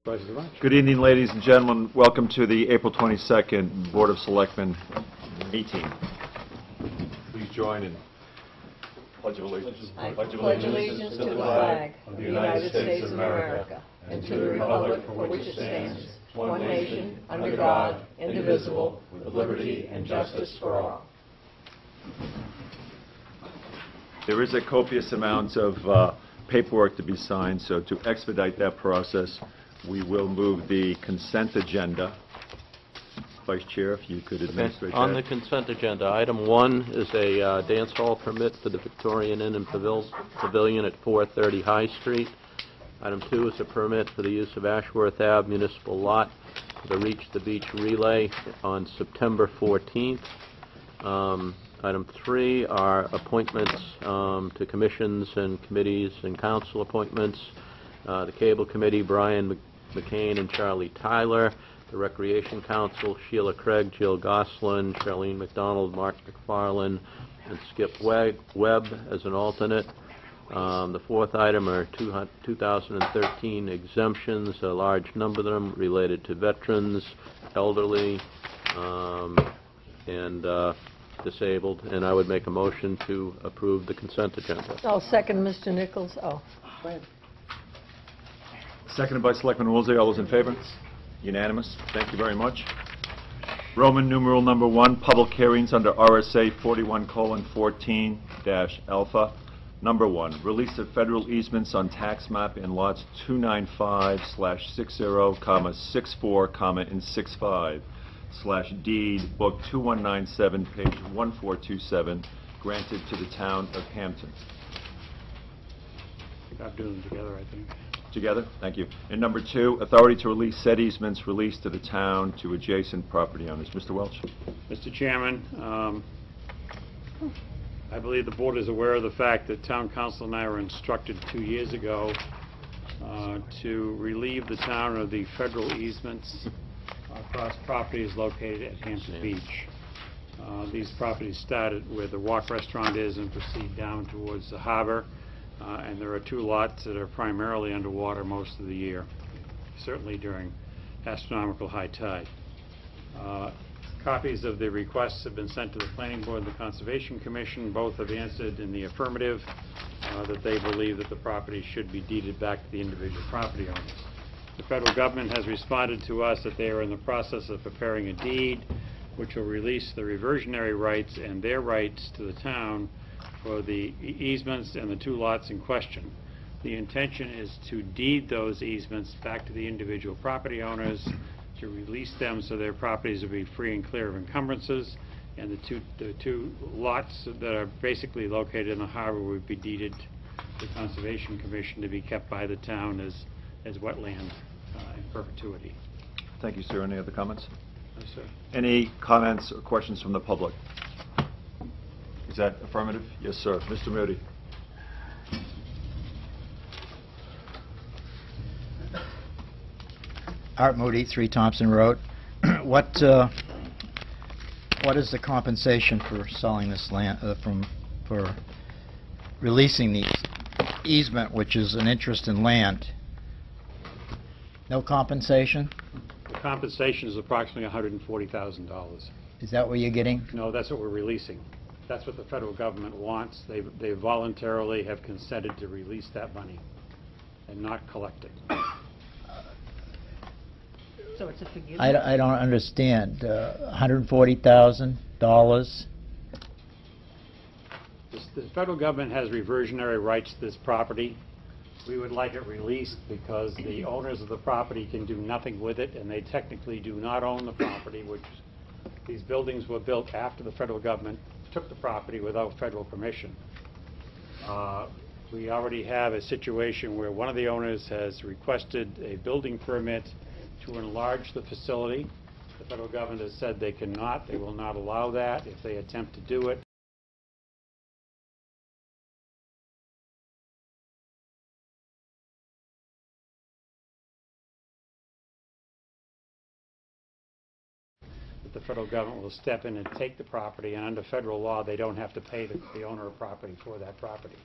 Good evening, ladies and gentlemen. Welcome to the April 22nd Board of Selectmen meeting. Please join in Pledge of Allegiance. I pledge allegiance to the flag of the United States of America and to the republic for which it stands, one nation, under God, indivisible, with liberty and justice for all. There is a copious amount of paperwork to be signed, so to expedite that process, we will move the consent agenda. Vice Chair, if you could administrate that. On the consent agenda, item 1 is a dance hall permit for the Victorian Inn and Pavilion at 430 High Street. Item 2 is a permit for the use of Ashworth Ave Municipal Lot for the Reach the Beach Relay on September 14th. Item 3 are appointments to commissions and committees and council appointments. The Cable Committee, Brian McCain and Charlie Tyler. The Recreation Council, Sheila Craig, Jill Gosselin, Charlene McDonald, Mark McFarlane, and Skip Webb as an alternate. The 4th item are 2013 exemptions, a large number of them related to veterans, elderly, and disabled. And I would make a motion to approve the consent agenda. I'll second Mr. Nichols. Oh, go ahead. Seconded by Selectman Woolsey. All those in favor? Unanimous. Thank you very much. Roman numeral number 1, public hearings under RSA 41:14-alpha. Number 1, release of federal easements on tax map in lots 295/60, 64, and 65 /deed, book 2197, page 1427, granted to the town of Hampton. I'm doing them together, I think. Together? Thank you. And number 2, authority to release said easements released to the town to adjacent property owners. Mr. Welch. Mr. Chairman, I believe the board is aware of the fact that town council and I were instructed 2 years ago to relieve the town of the federal easements across properties located at Hampton Beach. These properties started where the Walk Restaurant is and proceed down towards the harbor. And there are 2 lots that are primarily underwater most of the year, certainly during astronomical high tide. Copies of the requests have been sent to the Planning Board and the Conservation Commission. Both have answered in the affirmative that they believe that the property should be deeded back to the individual property owners. The federal government has responded to us that they are in the process of preparing a deed which will release the reversionary rights and their rights to the town for the easements and the 2 lots in question. The intention is to deed those easements back to the individual property owners, to release them so their properties will be free and clear of encumbrances, and the two lots that are basically located in the harbor would be deeded to the Conservation Commission to be kept by the town as wetland in perpetuity. Thank you, sir. Any other comments? Yes, sir. Any comments or questions from the public? Is that affirmative? Yes, sir. Mr. Moody. Art Moody, 3 Thompson Road. What is the compensation for selling this land, for releasing the easement, which is an interest in land? No compensation? The compensation is approximately $140,000. Is that what you're getting? No, that's what we're releasing. That's what the federal government wants. They voluntarily have consented to release that money and not collect it. So it's a forgiveness? I don't understand. $140,000? The federal government has reversionary rights to this property. We would like it released because the owners of the property can do nothing with it, and they technically do not own the property, which these buildings were built after the federal government took the property without federal permission. We already have a situation where one of the owners has requested a building permit to enlarge the facility. The federal government has said they cannot, they will not allow that if they attempt to do it. The federal government will step in and take the property, and under federal law they don't have to pay the owner of property for that property.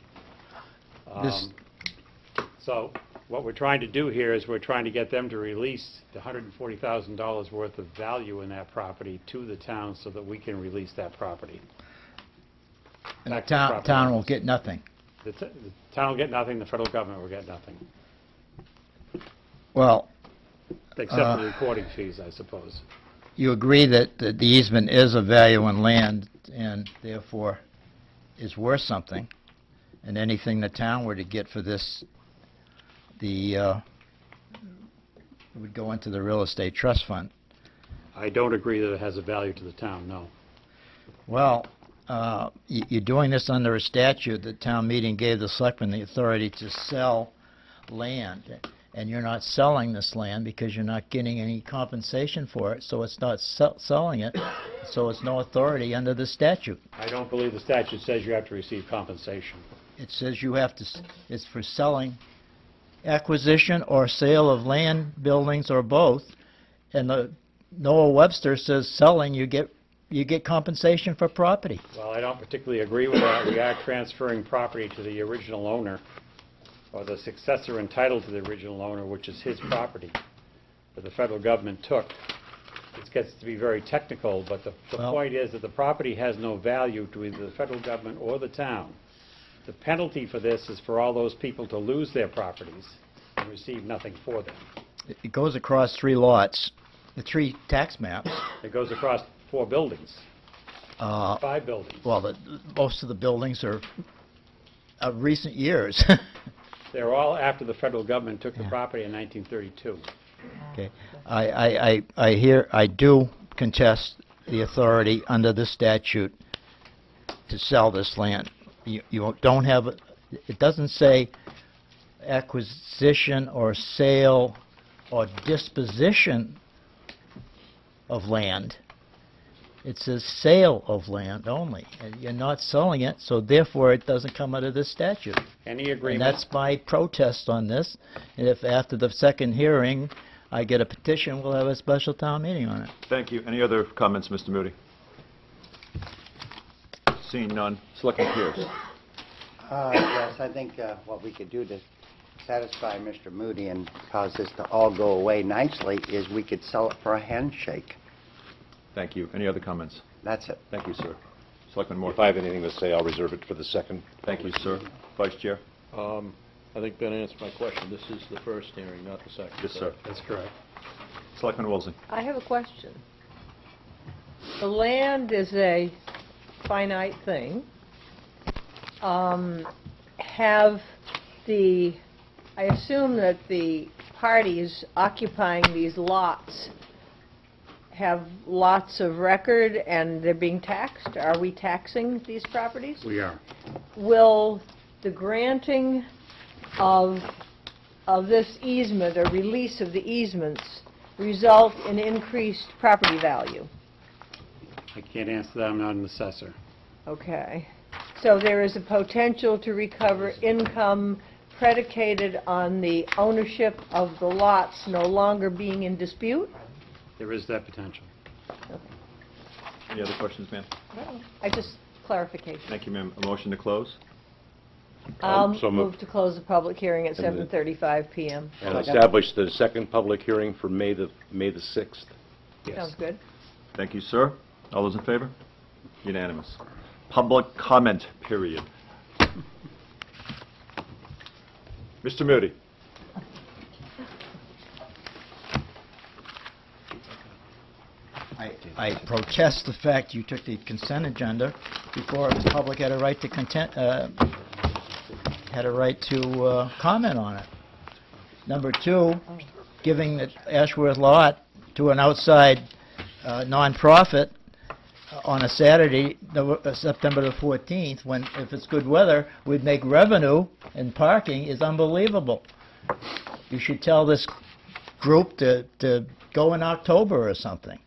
So what we're trying to do here is we're trying to get them to release the $140,000 worth of value in that property to the town so that we can release that property. And the Back to the property town will owners. get nothing. The town will get nothing, the federal government will get nothing, Well, except for the recording fees, I suppose. you agree that the easement is a value in land and therefore is worth something, and anything the town were to get for this, it would go into the real estate trust fund. I don't agree that it has a value to the town, no. Well, you're doing this under a statute that town meeting gave the selectmen the authority to sell land, and you're not selling this land because you're not getting any compensation for it, so it's not selling it, so it's no authority under the statute. I don't believe the statute says you have to receive compensation. It says you have to, it's for selling, acquisition or sale of land, buildings, or both, and the Noah Webster says selling, you get compensation for property. Well, I don't particularly agree with that. We are transferring property to the original owner, or the successor entitled to the original owner, which is his property that the federal government took. It gets to be very technical, but the point is that the property has no value to either the federal government or the town. The penalty for this is for all those people to lose their properties and receive nothing for them. It goes across 3 lots, the 3 tax maps. It goes across 4 buildings, Uh, 5 buildings. Well, most of the buildings are of recent years. They're all after the federal government took the Yeah. property in 1932. Okay, I do contest the authority under the statute to sell this land. You don't have, it doesn't say acquisition or sale or disposition of land. It says sale of land only, and you're not selling it, so therefore it doesn't come under this statute. Any And agreement? that's my protest on this, and if after the second hearing I get a petition, we'll have a special town meeting on it. Thank you. Any other comments, Mr. Moody? Seeing none. Selectman Pierce. Yes, I think what we could do to satisfy Mr. Moody and cause this to all go away nicely is we could sell it for a handshake. Thank you. Any other comments? That's it. Thank you, sir. Selectman Moore. If I have anything to say, I'll reserve it for the second. Thank you, sir. Vice Chair? I think Ben answered my question. This is the first hearing, not the second. Yes, sir. That's correct. Selectman Wilson. I have a question. The land is a finite thing. I assume that the parties occupying these lots have lots of record and they're being taxed? Are we taxing these properties? We are. Will the granting of this easement or release of the easements result in increased property value? I can't answer that. I'm not an assessor. Okay. So there is a potential to recover income predicated on the ownership of the lots no longer being in dispute? There is that potential. Any other questions, ma'am? I just clarification. Thank you, ma'am. A motion to close? I'll So move moved. to close the public hearing at And the- 7:35 p.m. And establish the second public hearing for May the 6th. Sounds good. Thank you, sir. All those in favor? Unanimous. Public comment period. Mr. Moody. I protest the fact you took the consent agenda before the public had a right to comment on it. Number 2, giving the Ashworth lot to an outside nonprofit on a Saturday, September the 14th, when, if it's good weather, we'd make revenue and parking, is unbelievable. You should tell this group to go in October or something.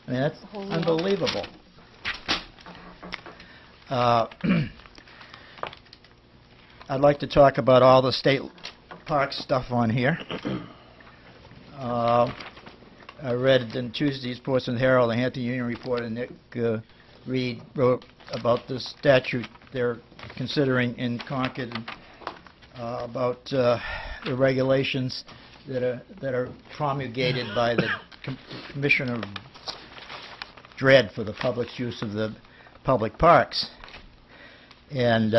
I mean, that's unbelievable. I'd like to talk about all the state park stuff on here. I read in Tuesday's Portsmouth Herald, the Hampton Union Report, and Nick Reed wrote about the statute they're considering in Concord about the regulations that are promulgated by the Commissioner of Dread for the public's use of the public parks. And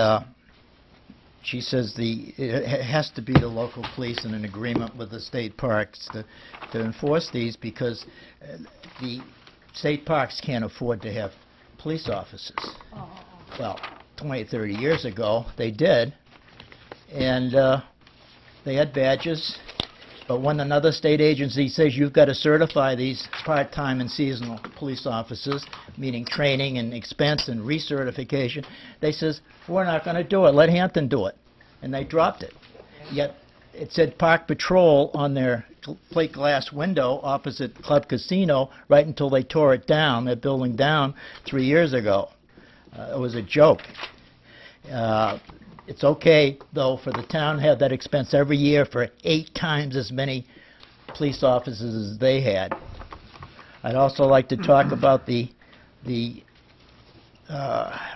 she says it has to be the local police in an agreement with the state parks to enforce these, because the state parks can't afford to have police officers. Well, 20, 30 years ago, they did, and they had badges, but when another state agency says you've got to certify these part-time and seasonal police officers, meaning training and expense and recertification, they says, we're not going to do it, let Hampton do it. And they dropped it. Yet it said Park Patrol on their plate glass window opposite Club Casino right until they tore it down, that building down 3 years ago. It was a joke. It's okay, though, for the town to have that expense every year for 8 times as many police officers as they had. I'd also like to talk about the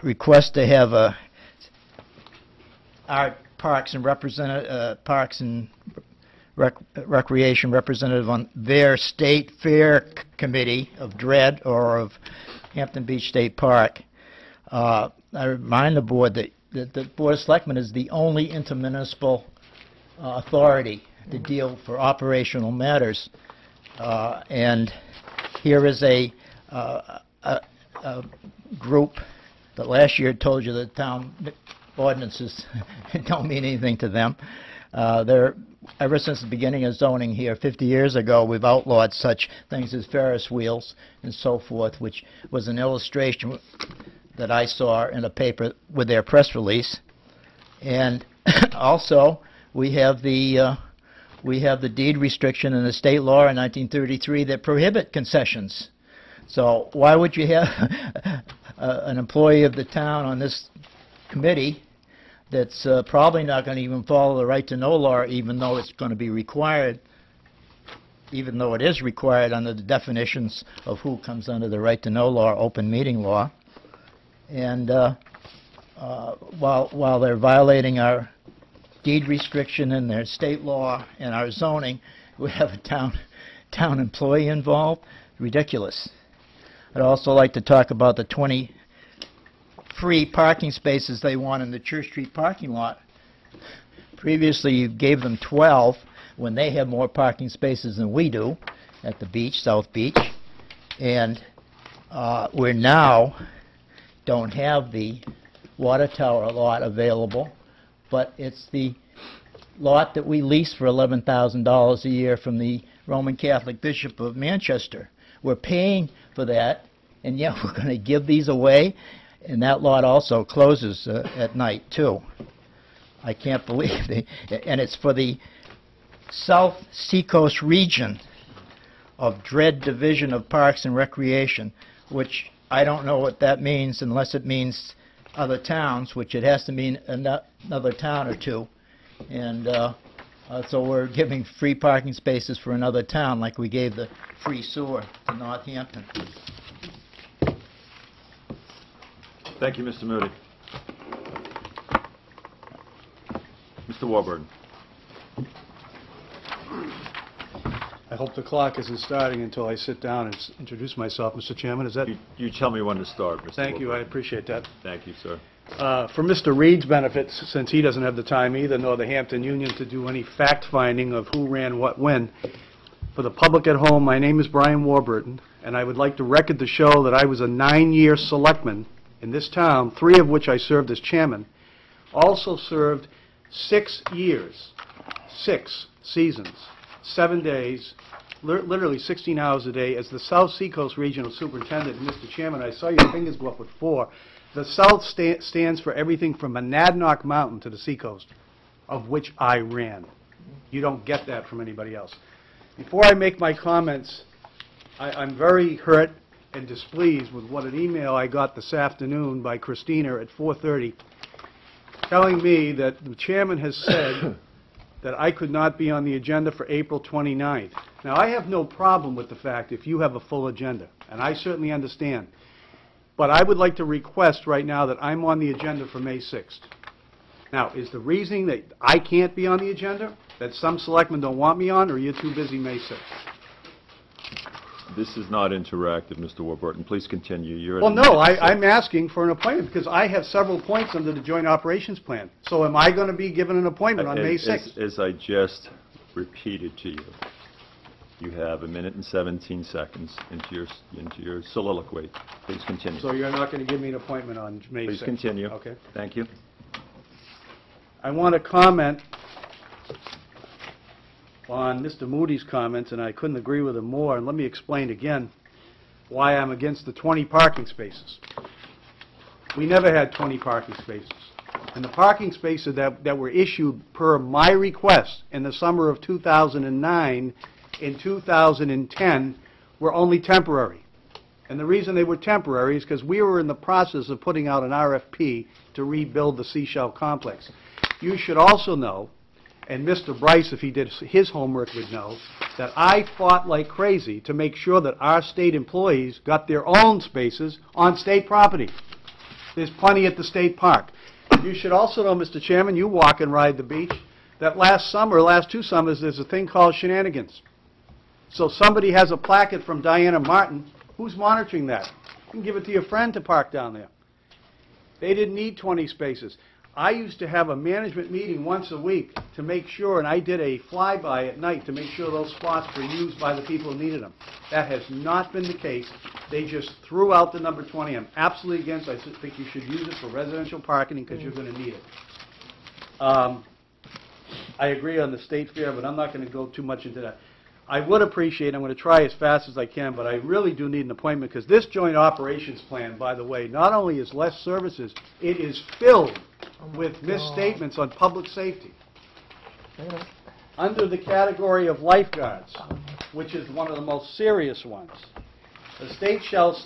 request to have our Parks and Recreation representative on their state fair committee of Dread or of Hampton Beach State Park. I remind the board that the Board of Selectmen is the only intermunicipal authority to deal for operational matters. And here is a group that last year told you that town ordinances don't mean anything to them. Ever since the beginning of zoning here 50 years ago, we've outlawed such things as Ferris wheels and so forth, which was an illustration that I saw in a paper with their press release. And also, we have the deed restriction in the state law in 1933 that prohibit concessions. So why would you have an employee of the town on this committee that's probably not going to even follow the right to know law, even though it's going to be required, even though it is required under the definitions of who comes under the right to know law, open meeting law. And while they're violating our deed restriction and their state law and our zoning, we have a town employee involved. Ridiculous. I'd also like to talk about the 20 free parking spaces they want in the Church Street parking lot. Previously, you gave them 12 when they have more parking spaces than we do at the beach, South Beach. And we're now don't have the water tower lot available, but it's the lot that we lease for $11,000 a year from the Roman Catholic Bishop of Manchester. We're paying for that, and yet we're going to give these away, and that lot also closes at night, too. I can't believe and it's for the South Seacoast region of Dread Division of Parks and Recreation, which I don't know what that means unless it means other towns, which it has to mean another town or two. And so we're giving free parking spaces for another town like we gave the free sewer to Northampton. Thank you, Mr. Moody. Mr. Warburton. I hope the clock isn't starting until I sit down and introduce myself, Mr. Chairman. Is that? You tell me when to start, Mr. Thank you. I Warburton. appreciate that. Thank you, sir. For Mr. Reed's benefit, since he doesn't have the time either, nor the Hampton Union, to do any fact-finding of who ran what when, for the public at home, my name is Brian Warburton, and I would like to record to show that I was a 9-year selectman in this town, 3 of which I served as chairman. Also served 6 years, 6 seasons, 7 days, literally 16 hours a day as the South Seacoast Regional Superintendent. And Mr. Chairman, I saw your fingers go up with 4. The South stands for everything from Monadnock Mountain to the Seacoast, of which I ran. You don't get that from anybody else. Before I make my comments, I'm very hurt and displeased with what an email I got this afternoon by Christina at 4:30 telling me that the chairman has said that I could not be on the agenda for April 29th. Now, I have no problem with the fact if you have a full agenda, and I certainly understand. But I would like to request right now that I'm on the agenda for May 6th. Now, is the reasoning that I can't be on the agenda, that some selectmen don't want me on, or you're too busy May 6th? This is not interactive, Mr. Warburton. Please continue. You're at Well, the no, minute. I'm asking for an appointment, because I have several points under the Joint Operations Plan. So am I going to be given an appointment on May 6th? As I just repeated to you, you have 1 minute and 17 seconds into your soliloquy. Please continue. So you're not going to give me an appointment on May 6th? Please continue. Okay. Thank you. I want to comment on Mr. Moody's comments, and I couldn't agree with him more, and let me explain again why I'm against the 20 parking spaces. We never had 20 parking spaces. And the parking spaces that were issued per my request in the summer of 2009 in 2010 were only temporary. And the reason they were temporary is because we were in the process of putting out an RFP to rebuild the Seashell Complex. You should also know, and Mr. Bryce, if he did his homework, would know, that I fought like crazy to make sure that our state employees got their own spaces on state property. There's plenty at the state park. You should also know, Mr. Chairman, you walk and ride the beach, that last 2 summers, there's a thing called shenanigans. So somebody has a placket from Diana Martin. Who's monitoring that? You can give it to your friend to park down there. They didn't need 20 spaces. I used to have a management meeting once a week to make sure, and I did a flyby at night to make sure those spots were used by the people who needed them. That has not been the case. They just threw out the number 20. I'm absolutely against it. I think you should use it for residential parking because you're going to need it. I agree on the state fair, but I'm not going to go too much into that. I would appreciate, I'm going to try as fast as I can, but I really do need an appointment because this joint operations plan, by the way, not only is less services, it is filled with misstatements on public safety. Under the category of lifeguards, which is one of the most serious ones, the state shall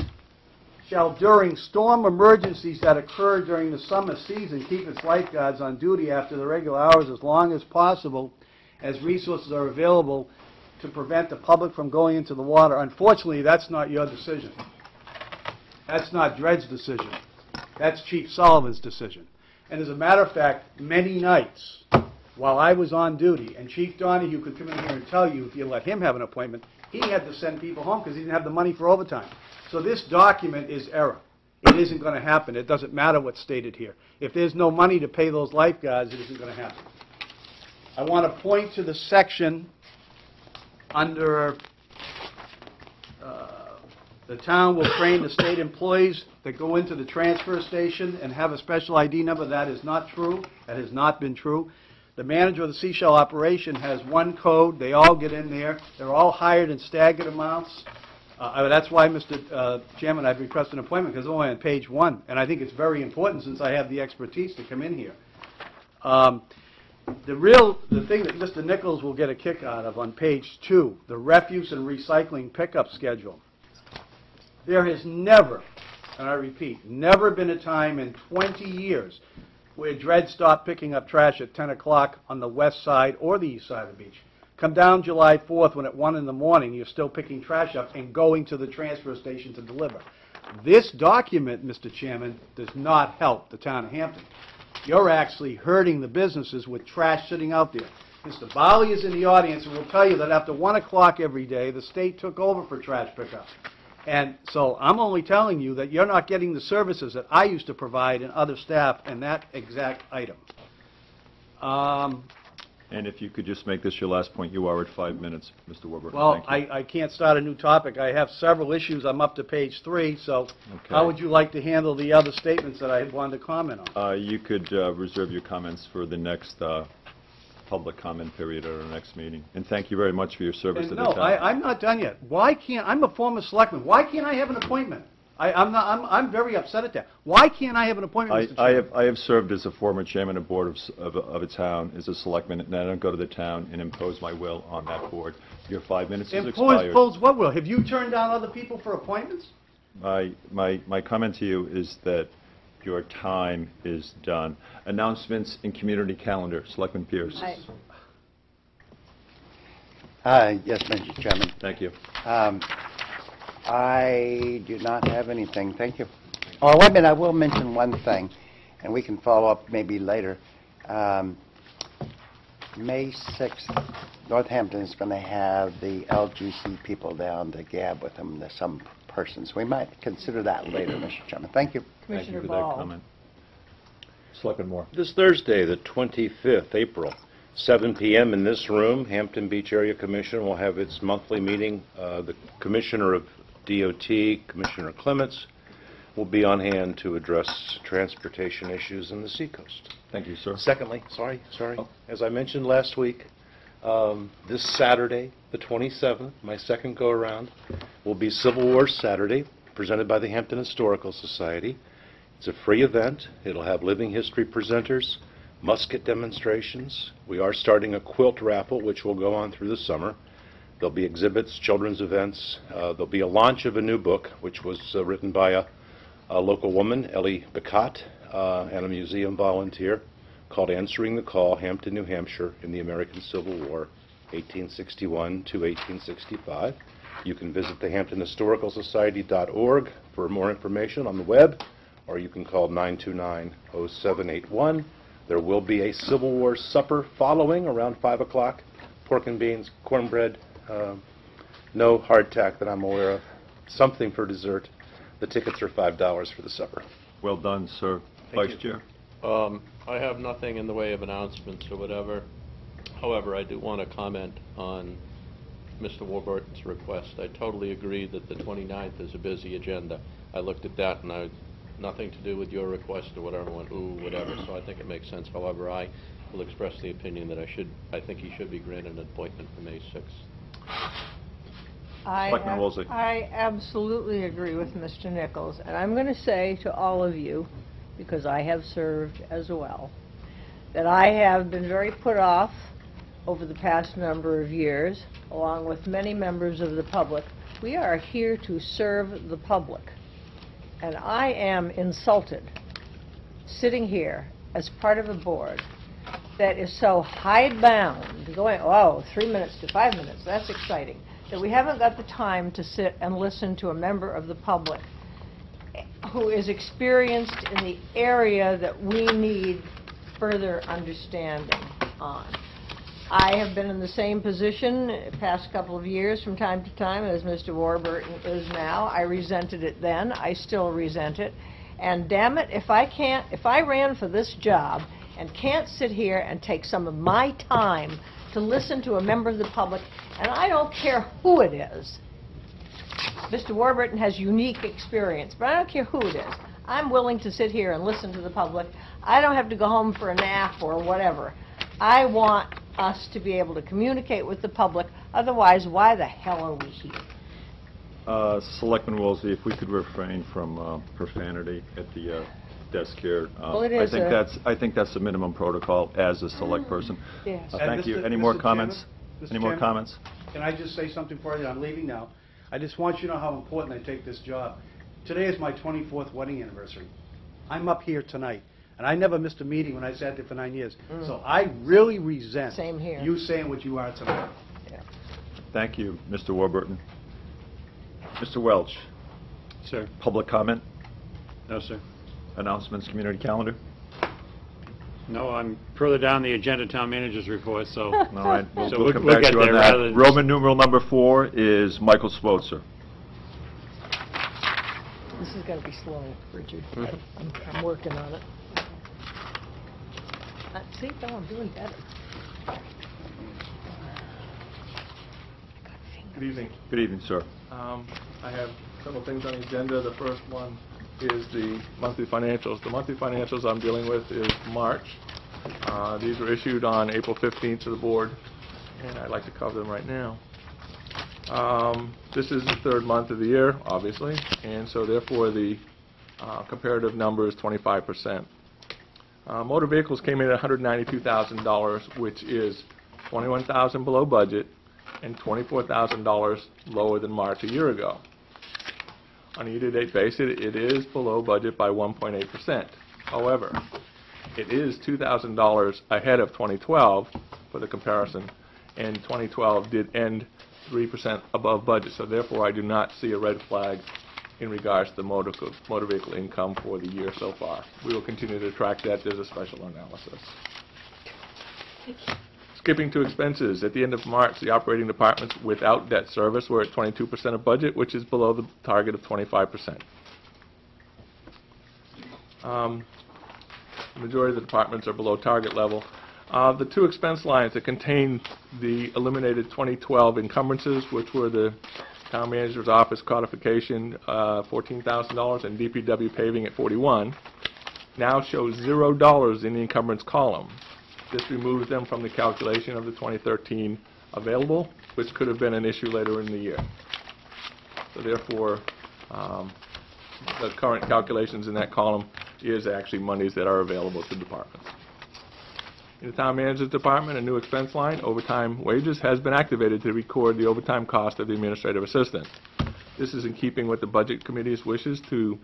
during storm emergencies that occur during the summer season, keep its lifeguards on duty after the regular hours as long as possible as resources are available to prevent the public from going into the water. Unfortunately, that's not your decision. That's not Dred's decision. That's Chief Sullivan's decision. And as a matter of fact, many nights while I was on duty, and Chief Donahue could come in here and tell you if you let him have an appointment, he had to send people home because he didn't have the money for overtime. So this document is error. It isn't going to happen. It doesn't matter what's stated here. If there's no money to pay those lifeguards, it isn't going to happen. I want to point to the section under the town will train the state employees that go into the transfer station and have a special ID number. That is not true. That has not been true. The manager of the Seashell operation has one code. They all get in there. They're all hired in staggered amounts. That's why, Mr. Chairman, I've requested an appointment because it's only on page 1, and I think it's very important since I have the expertise to come in here. The thing that Mr. Nichols will get a kick out of on page 2, the refuse and recycling pickup schedule. There has never, and I repeat, never been a time in 20 years where Dred stopped picking up trash at 10 o'clock on the west side or the east side of the beach. Come down July 4th when at 1 in the morning you're still picking trash up and going to the transfer station to deliver. This document, Mr. Chairman, does not help the town of Hampton. You're actually hurting the businesses with trash sitting out there. Mr. Bali is in the audience and will tell you that after 1 o'clock every day, the state took over for trash pickup. And so I'm only telling you that you're not getting the services that I used to provide and other staff in that exact item. And if you could just make this your last point, you are at 5 minutes, Mr. Warburton. Well, Thank you. I can't start a new topic. I have several issues. I'm up to page 3, so Okay. how would you like to handle the other statements that I wanted to comment on? You could reserve your comments for the next public comment period at our next meeting. And thank you very much for your service And to the no, town. I'm not done yet. Why can't, I'm a former selectman. Why can't I have an appointment? I'm very upset at that. Why can't I have an appointment, Mr. Chairman? I have served as a former chairman of board of a town, as a selectman, and I don't go to the town and impose my will on that board. Your 5 minutes is expired. Impose what will? Have you turned down other people for appointments? My comment to you is that your time is done. Announcements in community calendar. Selectman Pierce. Yes, Mr. Chairman. Thank you. I do not have anything. Thank you. Oh, wait a minute. I will mention one thing, and we can follow up maybe later. May 6th, Northampton is going to have the LGC people down to gab with them, there's some persons. We might consider that later, Mr. Chairman. Thank you. Thank you Commissioner for that Ball. comment. Selectman Moore. This Thursday, the 25th April, 7 p.m. in this room, Hampton Beach Area Commission will have its monthly meeting. The Commissioner of DOT, Commissioner Clements, will be on hand to address transportation issues in the seacoast. Thank you, sir. Secondly, sorry, Oh. as I mentioned last week, this Saturday, the 27th, my second go-around, will be Civil War Saturday, presented by the Hampton Historical Society. It's a free event. It'll have living history presenters, musket demonstrations. We are starting a quilt raffle, which will go on through the summer. There'll be exhibits, children's events. There'll be a launch of a new book, which was written by a local woman, Ellie Bacot, and a museum volunteer, called Answering the Call, Hampton, New Hampshire, in the American Civil War, 1861 to 1865. You can visit the hamptonhistoricalsociety.org for more information on the web, or you can call 929-0781. There will be a Civil War supper following around 5 o'clock, pork and beans, cornbread, no hardtack that I'm aware of, something for dessert. The tickets are $5 for the supper. Well done, sir. Thank Vice you. Chair. I have nothing in the way of announcements or whatever. However, I do want to comment on Mr. Warburton's request. I totally agree that the 29th is a busy agenda. I looked at that, and nothing to do with your request or whatever, went, ooh, whatever, so I think it makes sense. However, I will express the opinion that I think he should be granted an appointment for May 6th. Selectman Woolsey. I absolutely agree with Mr. Nichols, and I'm going to say to all of you, because I have served as well, that I have been very put off over the past number of years, along with many members of the public. We are here to serve the public, and I am insulted sitting here as part of a board that is so hidebound, going, 3 minutes to 5 minutes, that's exciting, that we haven't got the time to sit and listen to a member of the public who is experienced in the area that we need further understanding on. I have been in the same position the past couple of years from time to time as Mr. Warburton is now. I resented it then. I still resent it. And damn it, if I ran for this job and can't sit here and take some of my time to listen to a member of the public, and I don't care who it is. Mr. Warburton has unique experience, but I don't care who it is. I'm willing to sit here and listen to the public. I don't have to go home for a nap or whatever. I want us to be able to communicate with the public. Otherwise, why the hell are we here? Selectman Woolsey, if we could refrain from profanity at the desk here. Well, it is I think that's the minimum protocol as a select person. Yes. Thank you. Any Mr. more Chairman? comments? Mr. Any more Chairman? comments? Can I just say something for you? I'm leaving now. I just want you to know how important I take this job. Today is my 24th wedding anniversary. I'm up here tonight, and I never missed a meeting when I sat there for 9 years. So I really resent Same here. you saying what you are tonight. Yeah. Thank you, Mr. Warburton. Mr. Welch, Sir? public comment, No, sir. announcements, community calendar. No, I'm further down the agenda, town manager's report, so All right, So we'll come we'll back get to you on there rather that. than- Roman numeral number 4 is Michael Swotzer. This is going to be slow, Richard. I'm working on it. See, Bill, I'm doing better. Good evening. Good evening, sir. I have several things on the agenda. The first one is the monthly financials. The monthly financials I'm dealing with is March. These were issued on April 15th to the board, and I'd like to cover them right now. This is the third month of the year, obviously, and so therefore the comparative number is 25%. Motor vehicles came in at $192,000, which is $21,000 below budget and $24,000 lower than March a year ago. On a year-to-date basis, it is below budget by 1.8%. However, it is $2,000 ahead of 2012 for the comparison, and 2012 did end 3% above budget. So therefore, I do not see a red flag in regards to the motor vehicle income for the year so far. We will continue to track that. There's a special analysis. Skipping to expenses, at the end of March, the operating departments without debt service were at 22% of budget, which is below the target of 25%. The majority of the departments are below target level. The two expense lines that contain the eliminated 2012 encumbrances, which were the town manager's office codification, $14,000, and DPW paving at $41,000, now show $0 in the encumbrance column. This removes them from the calculation of the 2013 available, which could have been an issue later in the year. So therefore, the current calculations in that column is actually monies that are available to departments. In the town manager's department, a new expense line, overtime wages, has been activated to record the overtime cost of the administrative assistant. This is in keeping with the budget committee's wishes to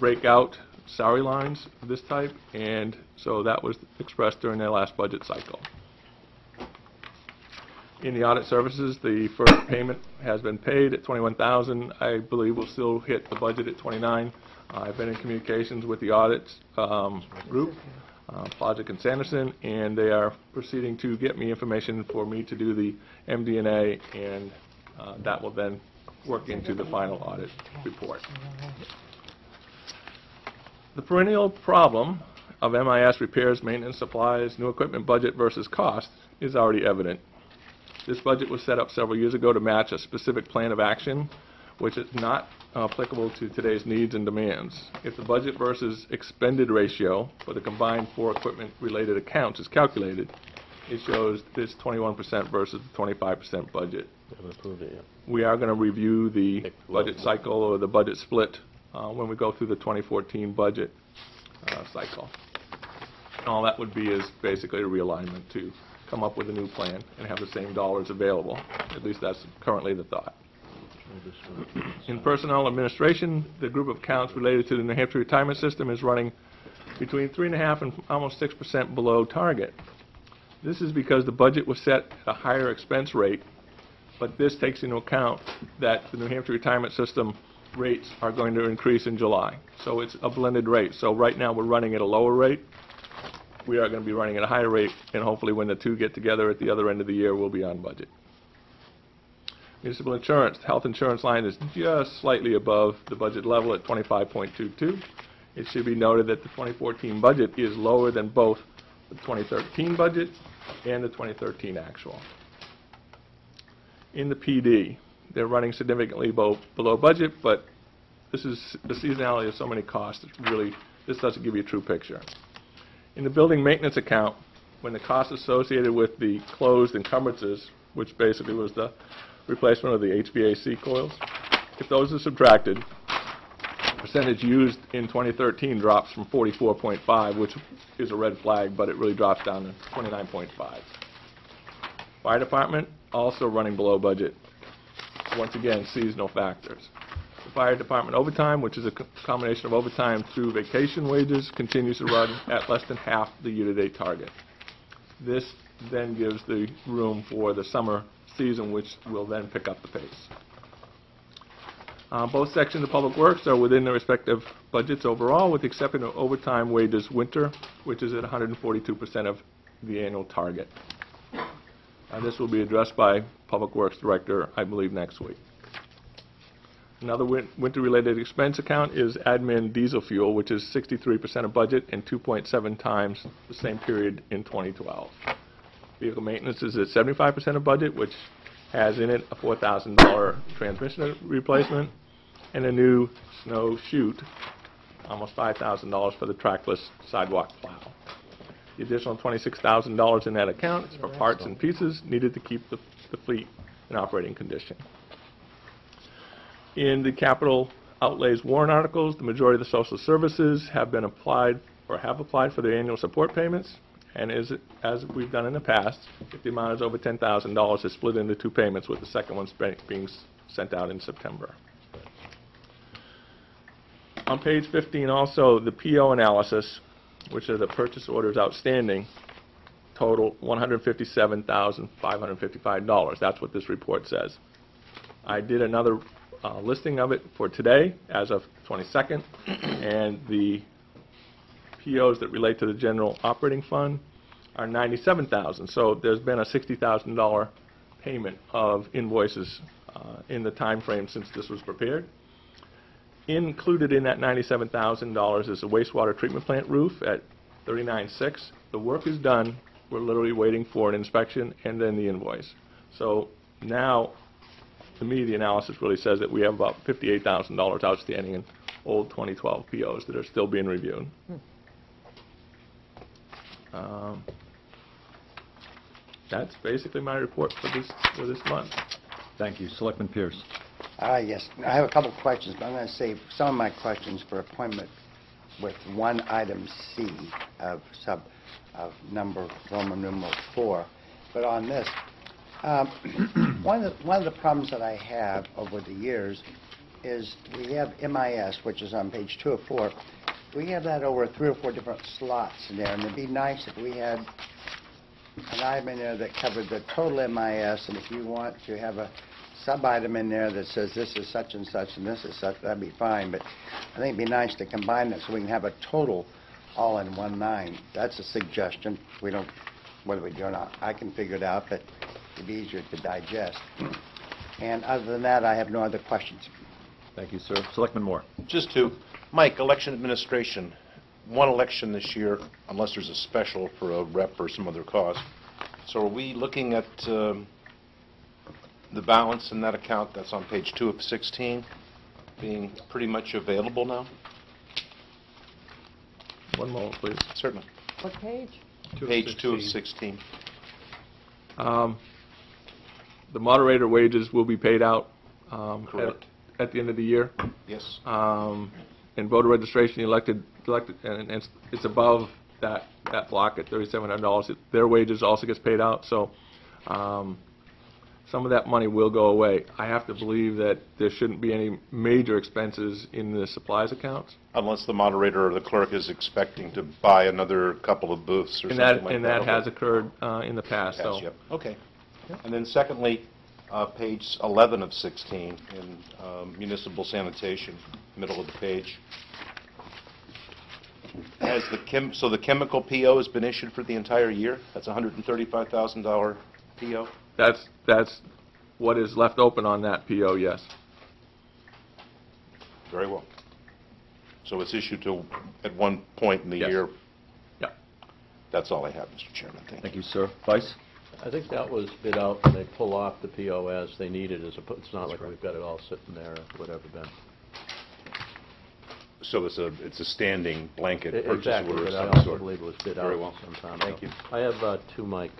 break out salary lines of this type, and so that was expressed during their last budget cycle. In the audit services, the first payment has been paid at $21,000. I believe we'll still hit the budget at $29,000. I've been in communications with the audit group, Plodgick and Sanderson, and they are proceeding to get me information for me to do the MD&A, and that will then work into the final audit report. The perennial problem of MIS repairs, maintenance, supplies, new equipment budget versus cost is already evident. This budget was set up several years ago to match a specific plan of action, which is not applicable to today's needs and demands. If the budget versus expended ratio for the combined 4 equipment-related accounts is calculated, it shows this 21% versus the 25% budget. We haven't approved it yet. We are going to review the budget cycle or the budget split when we go through the 2014 budget cycle. And all that would be is basically a realignment to come up with a new plan and have the same dollars available. At least that's currently the thought. In personnel administration, the group of accounts related to the New Hampshire retirement system is running between 3.5% and almost 6% below target. This is because the budget was set at a higher expense rate, but this takes into account that the New Hampshire retirement system rates are going to increase in July. So it's a blended rate. So right now we're running at a lower rate. We are going to be running at a higher rate, and hopefully when the two get together at the other end of the year, we'll be on budget. Municipal insurance, the health insurance line is just slightly above the budget level at 25.22. It should be noted that the 2014 budget is lower than both the 2013 budget and the 2013 actual. In the PD, they're running significantly below budget, but this is the seasonality of so many costs. This doesn't give you a true picture. In the building maintenance account, when the costs associated with the closed encumbrances, which basically was the replacement of the HVAC coils, if those are subtracted, the percentage used in 2013 drops from 44.5, which is a red flag, but it really drops down to 29.5. Fire department also running below budget. Once again, seasonal factors. The fire department overtime, which is a combination of overtime through vacation wages, continues to run at less than half the year-to-date target. This then gives the room for the summer season, which will then pick up the pace. Both sections of Public Works are within their respective budgets overall, with the exception of overtime wages winter, which is at 142% of the annual target. This will be addressed by Public Works Director, I believe, next week. Another winter-related expense account is admin diesel fuel, which is 63% of budget and 2.7 times the same period in 2012. Vehicle maintenance is at 75% of budget, which has in it a $4,000 transmission replacement and a new snow chute, almost $5,000 for the trackless sidewalk plow. The additional $26,000 in that account is for parts and pieces needed to keep the fleet in operating condition. In the capital outlays warrant articles, the majority of the social services have been applied or have applied for their annual support payments, and as we've done in the past, if the amount is over $10,000, it's split into 2 payments, with the second one being sent out in September. On page 15 also, the PO analysis, which are the purchase orders outstanding, total $157,555. That's what this report says. I did another listing of it for today as of 22nd, and the POs that relate to the general operating fund are $97,000. So there's been a $60,000 payment of invoices in the time frame since this was prepared. Included in that $97,000 is a wastewater treatment plant roof at 39.6. The work is done. We're literally waiting for an inspection and then the invoice. So now, to me, the analysis really says that we have about $58,000 outstanding in old 2012 POs that are still being reviewed. That's basically my report for this month. Thank you. Selectman Pierce. Yes, I have a couple of questions, but I'm going to save some of my questions for appointment with one item C of number Roman numeral 4. But on this, one of the problems that I have over the years is we have MIS, which is on page 2 of 4. We have that over 3 or 4 different slots in there, and it'd be nice if we had an item in there that covered the total MIS, and if you want to have a sub-item in there that says this is such and such and this is such, that'd be fine, but I think it'd be nice to combine it so we can have a total all in one line. That's a suggestion. We don't, whether we do or not, I can figure it out, but it'd be easier to digest. And other than that, I have no other questions. Thank you, sir. Selectman Moore. Just to, Mike, election administration, one election this year, unless there's a special for a rep or some other cause. So are we looking at the balance in that account that's on page 2 of 16 being pretty much available now? One moment, please. Certainly. What page? Page 2 of 16. The moderator wages will be paid out Correct. at the end of the year. Yes. And voter registration, elected, and it's above that block at $3,700. Their wages also gets paid out, so some of that money will go away. I have to believe that there shouldn't be any major expenses in the supplies accounts. Unless the moderator or the clerk is expecting to buy another couple of booths or something like that. And that has occurred in the past. Yes, So. yep. Okay. And then secondly, page 11 of 16 in municipal sanitation, middle of the page. Has so the chemical PO has been issued for the entire year? That's a $135,000 PO? That's what is left open on that PO, yes. Very well. So it's issued at one point in the Yes. year. Yeah. That's all I have, Mr. Chairman. Thank you. Thank you, sir. Vice? I think that was bid out, and they pull off the PO as they need it. It's not like we've got it all sitting there or whatever, Ben. So it's a standing blanket purchase Exactly, order but of I some also sort. believe it was bid Very out well. sometime Thank ago. you. I have two, Mike.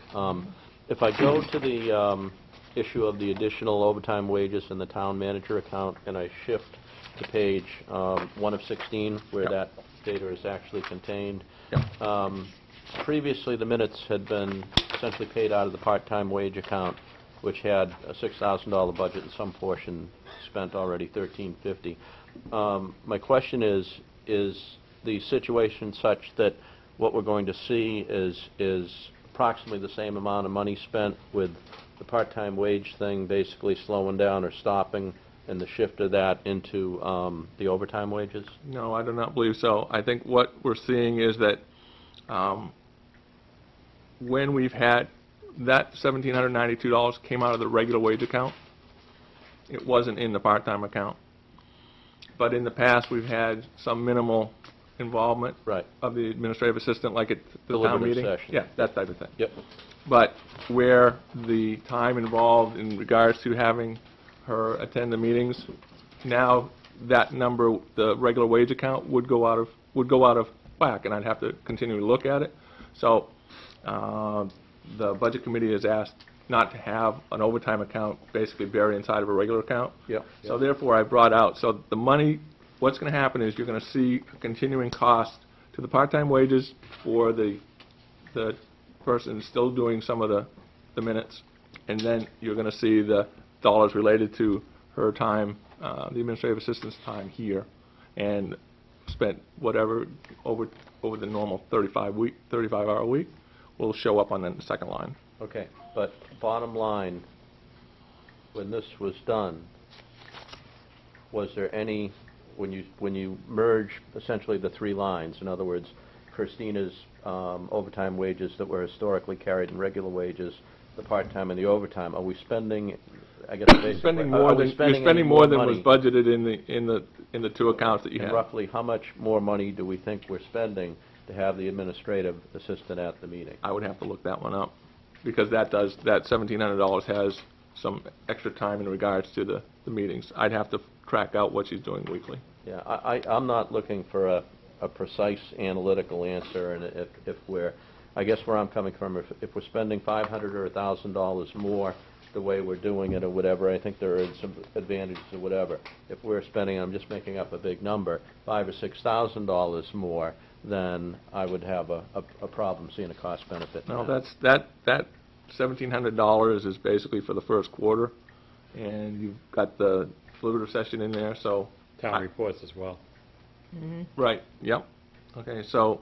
If I go to the issue of the additional overtime wages in the town manager account, and I shift to page 1 of 16, where that data is actually contained, previously the minutes had been essentially paid out of the part-time wage account, which had a $6,000 budget and some portion spent already, $1,350. My question is the situation such that what we're going to see is approximately the same amount of money spent with the part-time wage thing basically slowing down or stopping, and the shift of that into the overtime wages? No, I do not believe so. I think what we're seeing is that when we've had that $1,792 came out of the regular wage account. It wasn't in the part-time account. But in the past, we've had some minimal involvement of the administrative assistant, like at the town Deliberative meeting. session. Yeah, that type of thing. Yep. But where the time involved in regards to having her attend the meetings, now that number, the regular wage account, would go out of whack, and I'd have to continue to look at it. So the budget committee has asked not to have an overtime account basically buried inside of a regular account. Yep. So therefore, I brought out, so the money, what's going to happen is you're going to see a continuing cost to the part-time wages for the person still doing some of the minutes, and then you're going to see the dollars related to her time, the administrative assistant's time here, and spent whatever over the normal 35-hour week will show up on the second line. Okay, but bottom line, when this was done, was there any, when you merge essentially the three lines, in other words, Christina's overtime wages that were historically carried in regular wages, the part-time and the overtime. Are we spending, I guess, basically, Spending are more we than, you're spending spending any more than money? was budgeted in the two accounts that you And have. roughly how much more money do we think we're spending to have the administrative assistant at the meeting? I would have to look that one up, because that $1,700 has some extra time in regards to the meetings. I'd have to track out what she's doing weekly. Yeah, I'm not looking for a precise analytical answer, and if we're, I guess where I'm coming from, if we're spending $500 or $1,000 more the way we're doing it or whatever, I think there are some advantages or whatever. If we're spending, I'm just making up a big number, $5,000 or $6,000 more, then I would have a problem seeing a cost benefit. No, that $1,700 is basically for the first quarter, and you've got the deliberative session in there, so. Town reports as well. Right, yep. Okay, so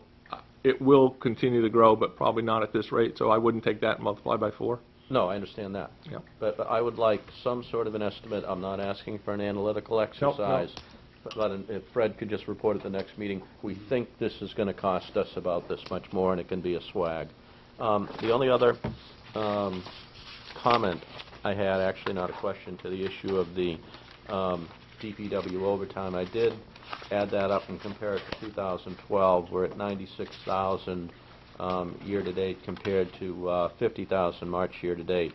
it will continue to grow, but probably not at this rate, so I wouldn't take that and multiply by 4. No, I understand that. Yep. But I would like some sort of an estimate. I'm not asking for an analytical exercise. But if Fred could just report at the next meeting, we think this is going to cost us about this much more, and it can be a swag. The only other comment I had, actually not a question, to the issue of the DPW overtime. I did add that up and compare it to 2012. We're at $96,000 year-to-date compared to $50,000 March year-to-date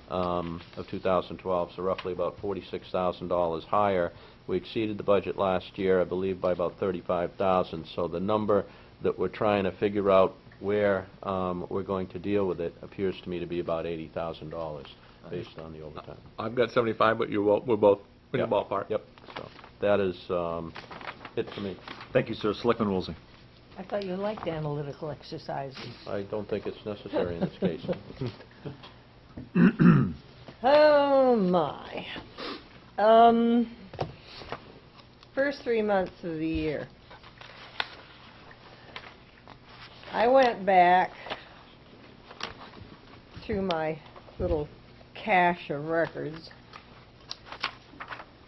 of 2012, so roughly about $46,000 higher. We exceeded the budget last year, I believe, by about $35,000. So the number that we're trying to figure out where we're going to deal with it appears to me to be about $80,000 based on the overtime. I've got 75, but we're both in the Yep. ballpark. Yep. So that is it for me. Thank you, sir. Selectman Woolsey. I thought you liked analytical exercises. I don't think it's necessary in this case. Oh, my. First 3 months of the year. I went back through my little cache of records.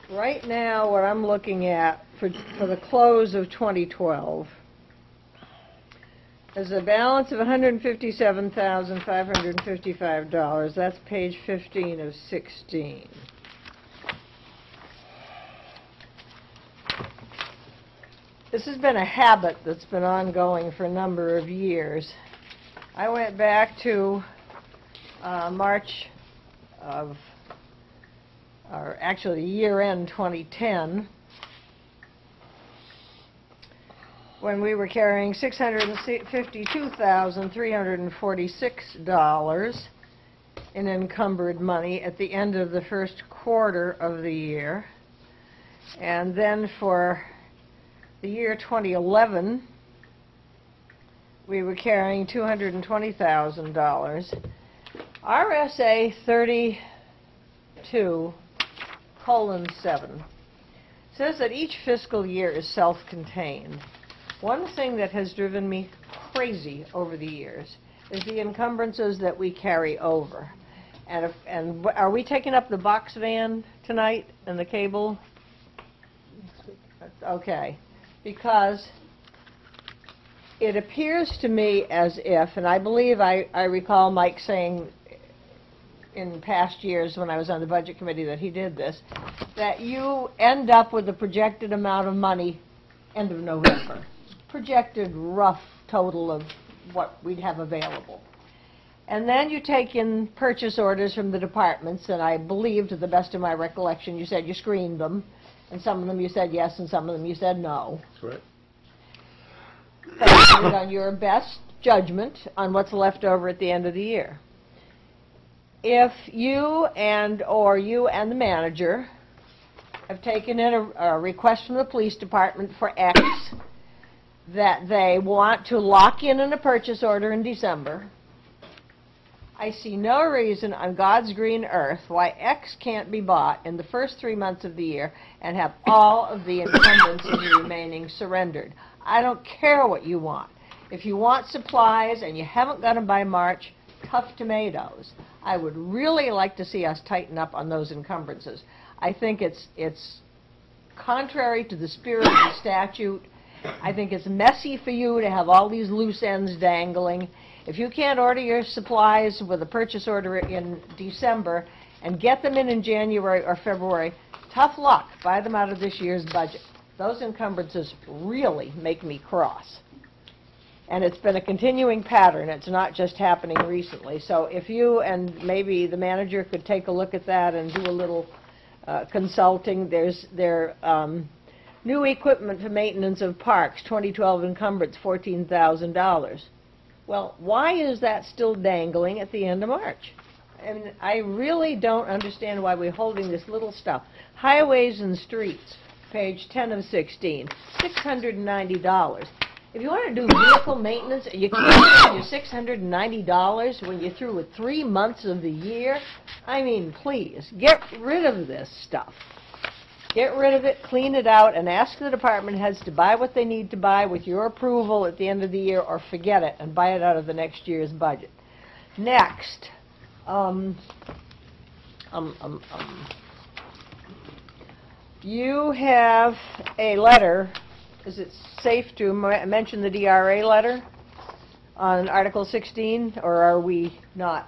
Right now, what I'm looking at for the close of 2012 is a balance of $157,555. That's page 15 of 16. This has been a habit that's been ongoing for a number of years. I went back to March of, or actually year-end 2010, when we were carrying $652,346 in encumbered money at the end of the first quarter of the year. And then for the year 2011, we were carrying $220,000. RSA 32:7 says that each fiscal year is self-contained. One thing that has driven me crazy over the years is the encumbrances that we carry over. And are we taking up the box van tonight and the cable? Okay. Because it appears to me as if, and I believe I recall Mike saying in past years when I was on the budget committee that he did this, that you end up with a projected amount of money end of November. Projected rough total of what we'd have available. And then you take in purchase orders from the departments, and I believe, to the best of my recollection, you said you screened them, and some of them you said yes, and some of them you said no. That's correct. Based on your best judgment on what's left over at the end of the year. If you and the manager have taken in a request from the police department for X that they want to lock in a purchase order in December, I see no reason on God's green earth why X can't be bought in the first 3 months of the year and have all of the encumbrances remaining surrendered. I don't care what you want. If you want supplies and you haven't got them by March, tough tomatoes. I would really like to see us tighten up on those encumbrances. I think it's contrary to the spirit of the statute, I think it's messy for you to have all these loose ends dangling. If you can't order your supplies with a purchase order in December and get them in January or February, tough luck. Buy them out of this year's budget. Those encumbrances really make me cross. And it's been a continuing pattern. It's not just happening recently. So if you and maybe the manager could take a look at that and do a little consulting. There's new equipment for maintenance of parks, 2012 encumbrance, $14,000. Well, why is that still dangling at the end of March? And I really don't understand why we're holding this little stuff. Highways and streets, page 10 of 16, $690. If you want to do vehicle maintenance, you can't your $690 when you're through with 3 months of the year. I mean, please, get rid of this stuff. Get rid of it, clean it out, and ask the department heads to buy what they need to buy with your approval at the end of the year, or forget it and buy it out of the next year's budget. Next, you have a letter. Is it safe to mention the DRA letter on Article 16, or are we not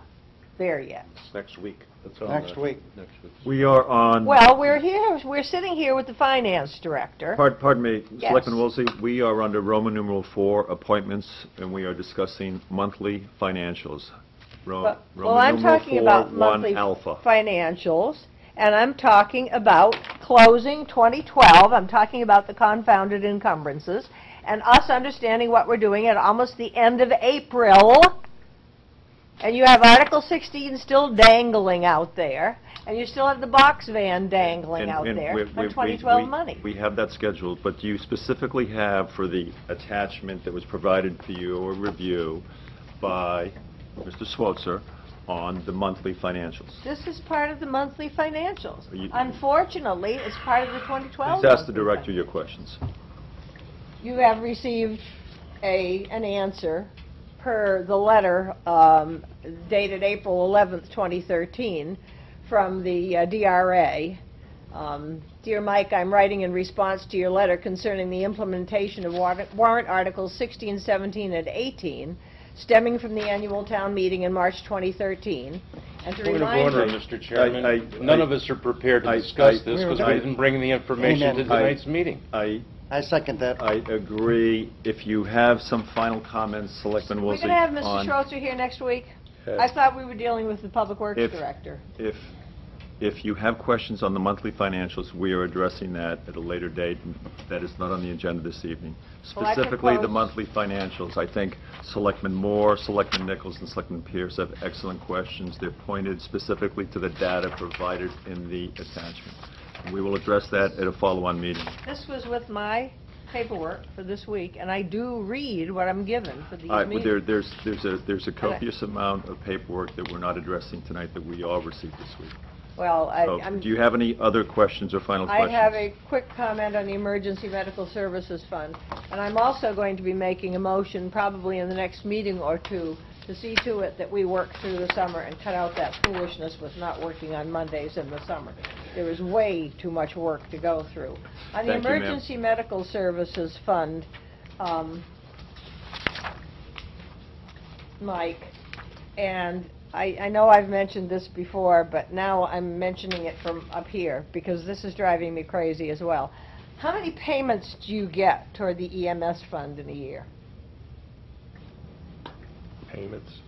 there yet? Next week. That's on Next week. Next week. We are on... Well, we're sitting here with the finance director. Pardon me, Yes. Selectman Woolsey, we are under Roman numeral 4, appointments, and we are discussing monthly financials. Well, Roman I'm numeral talking 4, about 1 monthly alpha. financials, and I'm talking about closing 2012. I'm talking about the confounded encumbrances, and us understanding what we're doing at almost the end of April. And you have Article 16 still dangling out there, and you still have the box van dangling out there for 2012 money. We have that scheduled, but do you specifically have for the attachment that was provided to you or review by Mr. Swotzer on the monthly financials? This is part of the monthly financials. You- Unfortunately, it's part of the 2012 Please ask the monthly director financials. your questions. You have received an answer per the letter dated April 11th, 2013, from the DRA. Dear Mike, I'm writing in response to your letter concerning the implementation of warrant articles 16, 17, and 18, stemming from the annual town meeting in March 2013. And to Point of remind order, you, Mr. Chairman. None of us are prepared to discuss this because we didn't bring the information to tonight's meeting. I second that. I agree. If you have some final comments, Selectman we're Woolsey, going to have Mr. on... Schroeder here next week. Yes. I thought we were dealing with the Public Works If- Director. If you have questions on the monthly financials, we are addressing that at a later date. That is not on the agenda this evening. Well, I Specifically, the propose- monthly financials, I think Selectman Moore, Selectman Nichols, and Selectman Pierce have excellent questions. They're pointed specifically to the data provided in the attachment. And we will address that at a follow-on meeting. This was with my paperwork for this week, and I do read what I'm given for these meetings. There's a copious amount of paperwork that we're not addressing tonight that we all received this week. Well, So, I'm... do you have any other questions or final questions? I have a quick comment on the Emergency Medical Services Fund, and I'm also going to be making a motion probably in the next meeting or two to see to it that we work through the summer and cut out that foolishness with not working on Mondays in the summer. There is way too much work to go through. On the Thank you, ma'am. Emergency Medical Services Fund, Mike, and I know I've mentioned this before, but now I'm mentioning it from up here because this is driving me crazy as well. How many payments do you get toward the EMS fund in a year? Payments.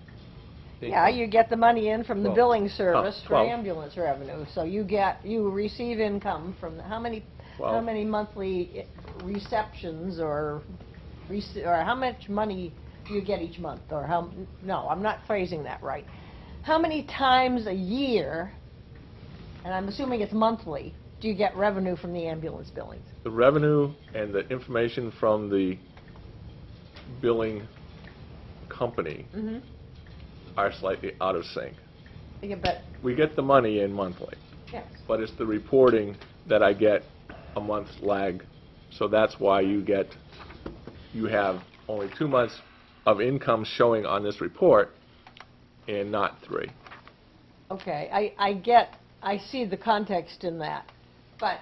Yeah, you get the money in from the Well, billing service for 12. ambulance revenue. So you receive income from how many 12. monthly receptions or how much money do you get each month, or no, I'm not phrasing that right. How many times a year, and I'm assuming it's monthly, do you get revenue from the ambulance billings? The revenue and the information from the billing company Mm-hmm. are slightly out of sync. Yeah, but, We get the money in monthly, yes. but it's the reporting that I get a month's lag. So that's why you have only 2 months of income showing on this report and not 3. Okay, I see the context in that, but,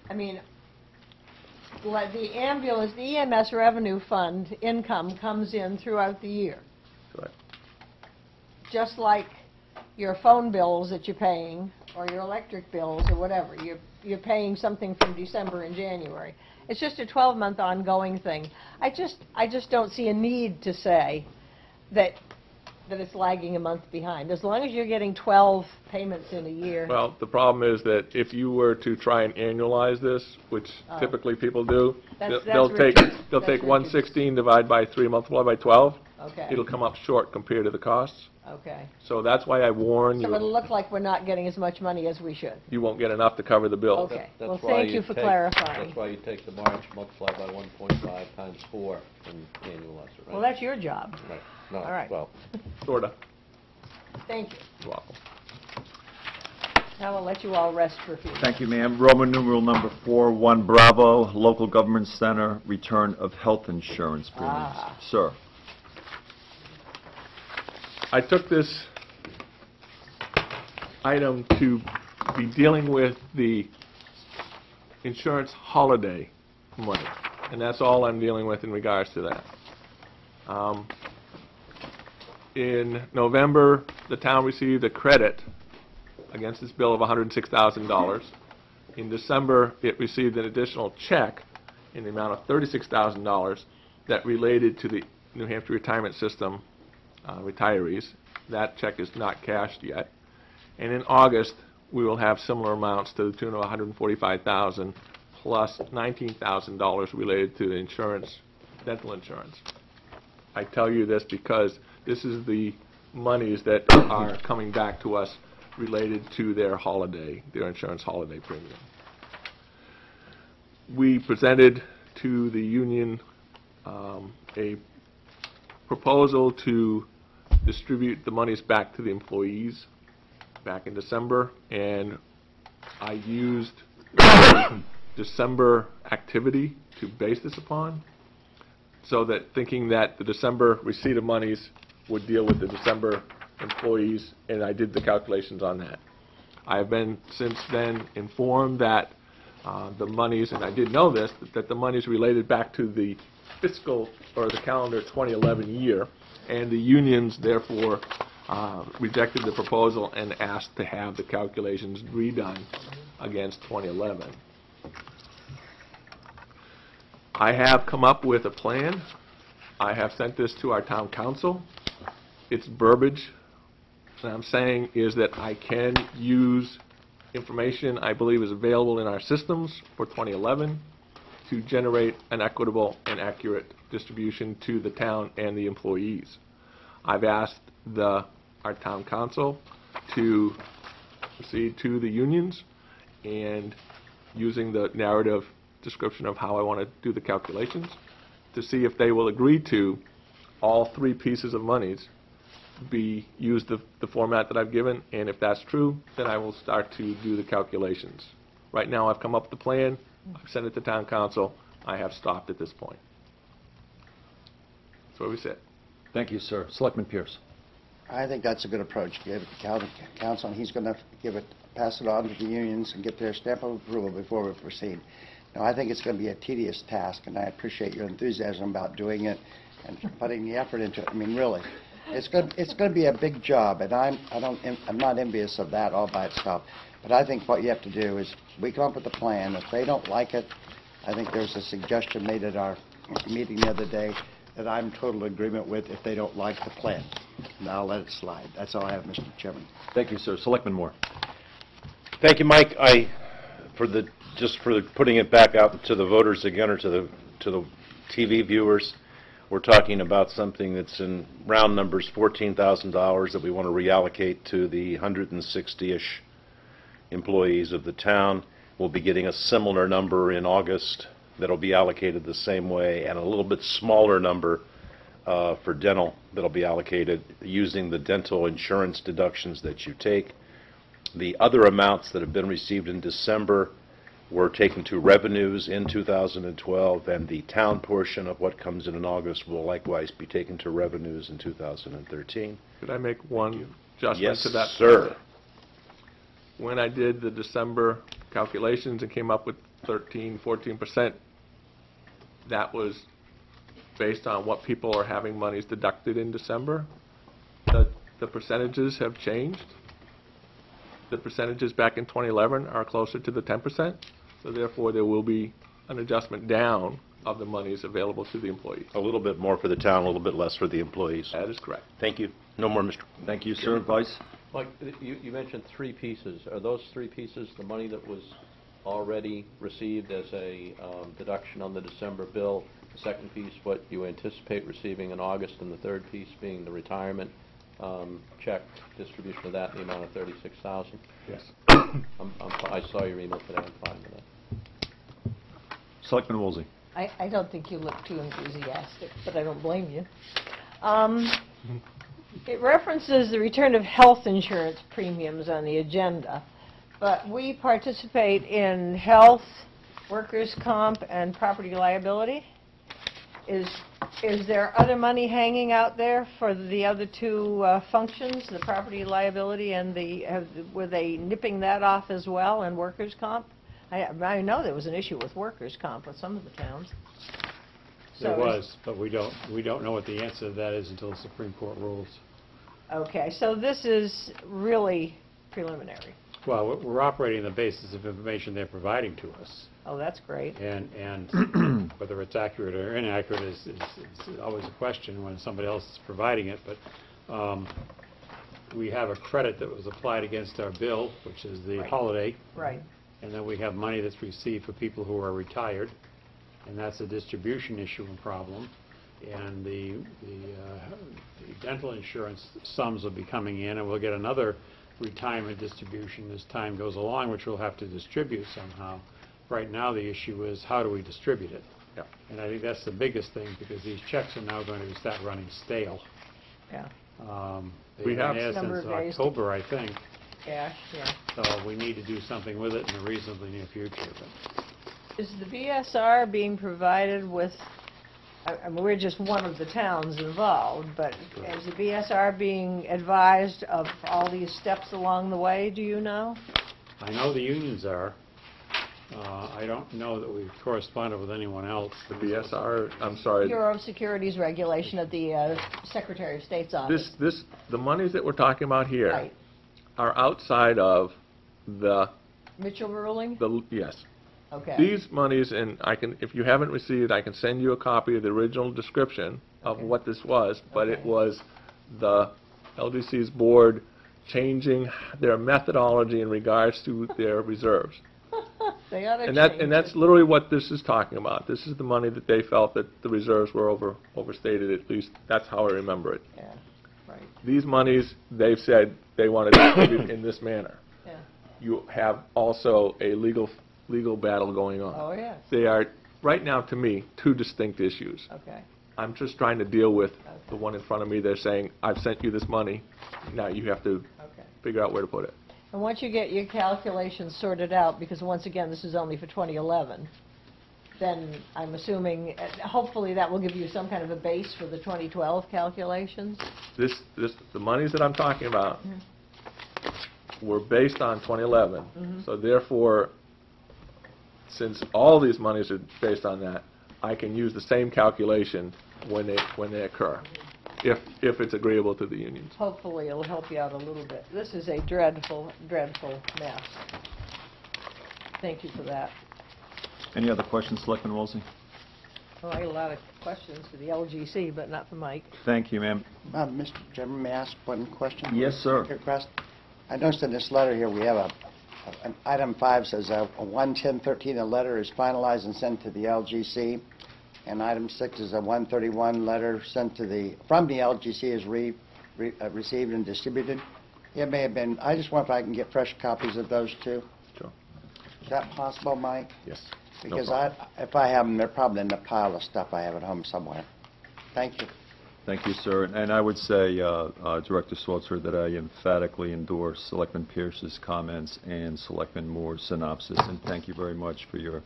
I mean, the ambulance, the EMS revenue fund income comes in throughout the year. Correct. Just like your phone bills that you're paying, or your electric bills, or whatever. You're paying something from December and January. It's just a 12-month ongoing thing. I just don't see a need to say that it's lagging a month behind. As long as you're getting 12 payments in a year. Well, the problem is that if you were to try and annualize this, which typically people do, they'll take That's 116 divided by 3 multiplied by 12. Okay. It'll come up short compared to the costs. Okay. So that's why I warn So you. it'll look like we're not getting as much money as we should. You won't get enough to cover the bill. Okay. That's Well, why thank you for clarifying. That's why you take the March, multiply by 1.5 times 4 and annualize it, right? Well, that's your job. Right. No, All right. well, Sorta. Thank you. You're welcome. Now I'll let you all rest for a few minutes. Thank you, ma'am. Roman numeral number 4, 1 Bravo, Local Government Center, return of health insurance premiums. Sir. I took this item to be dealing with the insurance holiday money, and that's all I'm dealing with in regards to that. In November, the town received a credit against this bill of $106,000. In December, it received an additional check in the amount of $36,000 that related to the New Hampshire Retirement System retirees. That check is not cashed yet. And in August, we will have similar amounts to the tune of $145,000 plus $19,000 related to the insurance, dental insurance. I tell you this because this is the monies that are coming back to us related to their holiday, their insurance holiday premium. We presented to the union a proposal to distribute the monies back to the employees back in December, and I used the December activity to base this upon, so that thinking that the December receipt of monies would deal with the December employees, and I did the calculations on that. I have been since then informed that the monies, and I did know this, that the monies related back to the fiscal or the calendar 2011 year, and the unions therefore rejected the proposal and asked to have the calculations redone against 2011. I have come up with a plan. I have sent this to our town council. Its verbiage that I'm saying is that I can use information I believe is available in our systems for 2011 to generate an equitable and accurate distribution to the town and the employees. I've asked our town council to proceed to the unions and using the narrative description of how I want to do the calculations to see if they will agree to all 3 pieces of monies be used the format that I've given, and if that's true, then I will start to do the calculations. Right now I've come up with the plan, I've sent it to town council, I have stopped at this point. That's where we sit. Thank you, sir. Selectman Pierce. I think that's a good approach. Give it to council, and he's going to pass it on to the unions and get their stamp of approval before we proceed. Now, I think it's going to be a tedious task, and I appreciate your enthusiasm about doing it and putting the effort into it. I mean, really, it's going to be a big job, and I'm not envious of that all by itself. But I think what you have to do is we come up with a plan. If they don't like it, I think there's a suggestion made at our meeting the other day that I'm in total agreement with if they don't like the plan. And I'll let it slide. That's all I have, Mr. Chairman. Thank you, sir. Selectman Moore. Thank you, Mike. Just for putting it back out to the voters again, or to the TV viewers, we're talking about something that's in round numbers $14,000 that we want to reallocate to the 160-ish employees of the town. We'll be getting a similar number in August that'll be allocated the same way, and a little bit smaller number for dental that'll be allocated using the dental insurance deductions that you take. The other amounts that have been received in December were taken to revenues in 2012, and the town portion of what comes in August will likewise be taken to revenues in 2013. Could I make one adjustment Yes, to that? sir. When I did the December calculations and came up with 13, 14% that was based on what people are having monies deducted in December. The percentages have changed. The percentages back in 2011 are closer to the 10%, so therefore there will be an adjustment down of the monies available to the employees. A little bit more for the town, a little bit less for the employees. That is correct. Thank you. No more, Mr. Thank you, sir. Vice? Mike, you mentioned 3 pieces. Are those 3 pieces the money that was already received as a deduction on the December bill? The second piece, what you anticipate receiving in August, and the third piece being the retirement check distribution of that in the amount of $36,000? Yes. I saw your email today. I'm fine with that. Selectman Woolsey? I don't think you look too enthusiastic, but I don't blame you. It references the return of health insurance premiums on the agenda, but we participate in health, workers' comp, and property liability. Is there other money hanging out there for the other 2 functions, the property liability and were they nipping that off as well, and workers' comp? I know there was an issue with workers' comp with some of the towns. There was, but we don't know what the answer to that is until the Supreme Court rules. Okay, so this is really preliminary. Well, we're operating on the basis of information they're providing to us. Oh, that's great. And whether it's accurate or inaccurate is always a question when somebody else is providing it. But we have a credit that was applied against our bill, which is the holiday. Right. And then we have money that's received for people who are retired, and that's a distribution issue and problem. And the dental insurance sums will be coming in, and we'll get another retirement distribution as time goes along, which we'll have to distribute somehow. Right now, the issue is how do we distribute it? Yep. And I think that's the biggest thing, because these checks are now going to start running stale. Yeah. They've been there Number since of days. October, I think. Yeah. So we need to do something with it in the reasonably near future. But Is the BSR being provided with, I mean, we're just one of the towns involved, but is the BSR being advised of all these steps along the way, do you know? I know the unions are. I don't know that we've corresponded with anyone else. The BSR, I'm sorry. Bureau of Securities Regulation at the Secretary of State's office. The monies that we're talking about here Right. are outside of the Mitchell ruling? yes. Okay. These monies, and if you haven't received, I can send you a copy of the original description of Okay. what this was, but it Okay. was the LGC's board changing their methodology in regards to their reserves. They ought to And change that's it. literally what this is talking about. This is the money that they felt that the reserves were overstated, at least that's how I remember it. Yeah, right. These monies, they've said they want to distribute in this manner. Yeah. You have also a legal battle going on. Oh, yes. They are, right now, to me, 2 distinct issues. Okay. I'm just trying to deal with Okay. the one in front of me. They're saying, I've sent you this money, now you have to Okay. figure out where to put it. And once you get your calculations sorted out, because once again, this is only for 2011, then I'm assuming, hopefully that will give you some kind of a base for the 2012 calculations? The monies that I'm talking about Mm-hmm. were based on 2011. So therefore, since all these monies are based on that, I can use the same calculation when they occur, if it's agreeable to the unions. Hopefully it'll help you out a little bit. This is a dreadful, dreadful mess. Thank you for that. Any other questions, Selectman Woolsey? Well, I had a lot of questions for the LGC, but not for Mike. Thank you, ma'am. Mr. Chairman, may I ask one question? Yes, sir. Request. I noticed in this letter here, we have item 5 says, a 1/10/13, a letter is finalized and sent to the LGC. And item 6 is a 1/31 letter sent from the LGC is received and distributed. It may have been, I just wonder if I can get fresh copies of those too. Sure. Is that possible, Mike? Yes. No Because problem. if I have them, they're probably in the pile of stuff I have at home somewhere. Thank you. Thank you, sir. And I would say, Director Swalzer, that I emphatically endorse Selectman Pierce's comments and Selectman Moore's synopsis, and thank you very much for your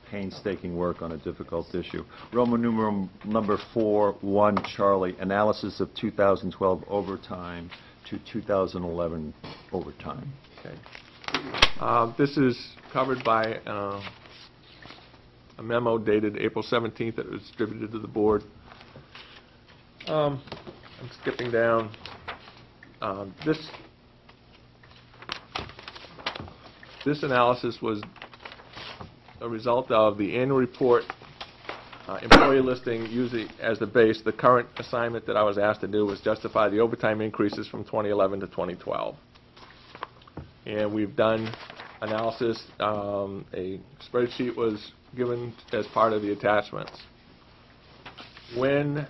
painstaking work on a difficult issue. Roman numeral number 4-1, Charlie, analysis of 2012 overtime to 2011 overtime. Okay. This is covered by a memo dated April 17th that was distributed to the board. I'm skipping down. This analysis was a result of the annual report, employee listing using as the base. The current assignment that I was asked to do was justify the overtime increases from 2011 to 2012. And we've done analysis. A spreadsheet was given as part of the attachments. When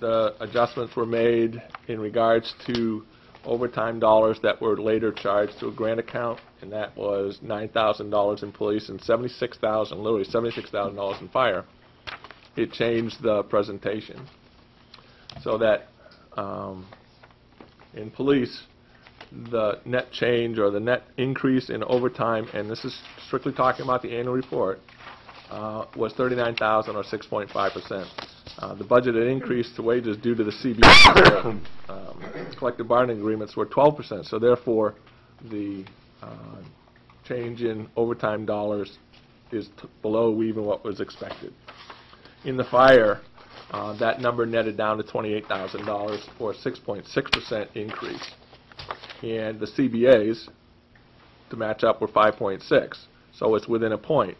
the adjustments were made in regards to overtime dollars that were later charged to a grant account, and that was $9,000 in police and $76,000, literally $76,000 in fire, it changed the presentation. So that in police, the net change or the net increase in overtime, and this is strictly talking about the annual report, was $39,000 or 6.5%. The budgeted increase to wages due to the CBA collective bargaining agreements were 12%. So therefore, the change in overtime dollars is below even what was expected. In the fire, that number netted down to $28,000 or 6.6% increase. And the CBAs, to match up, were 5.6. So it's within a point.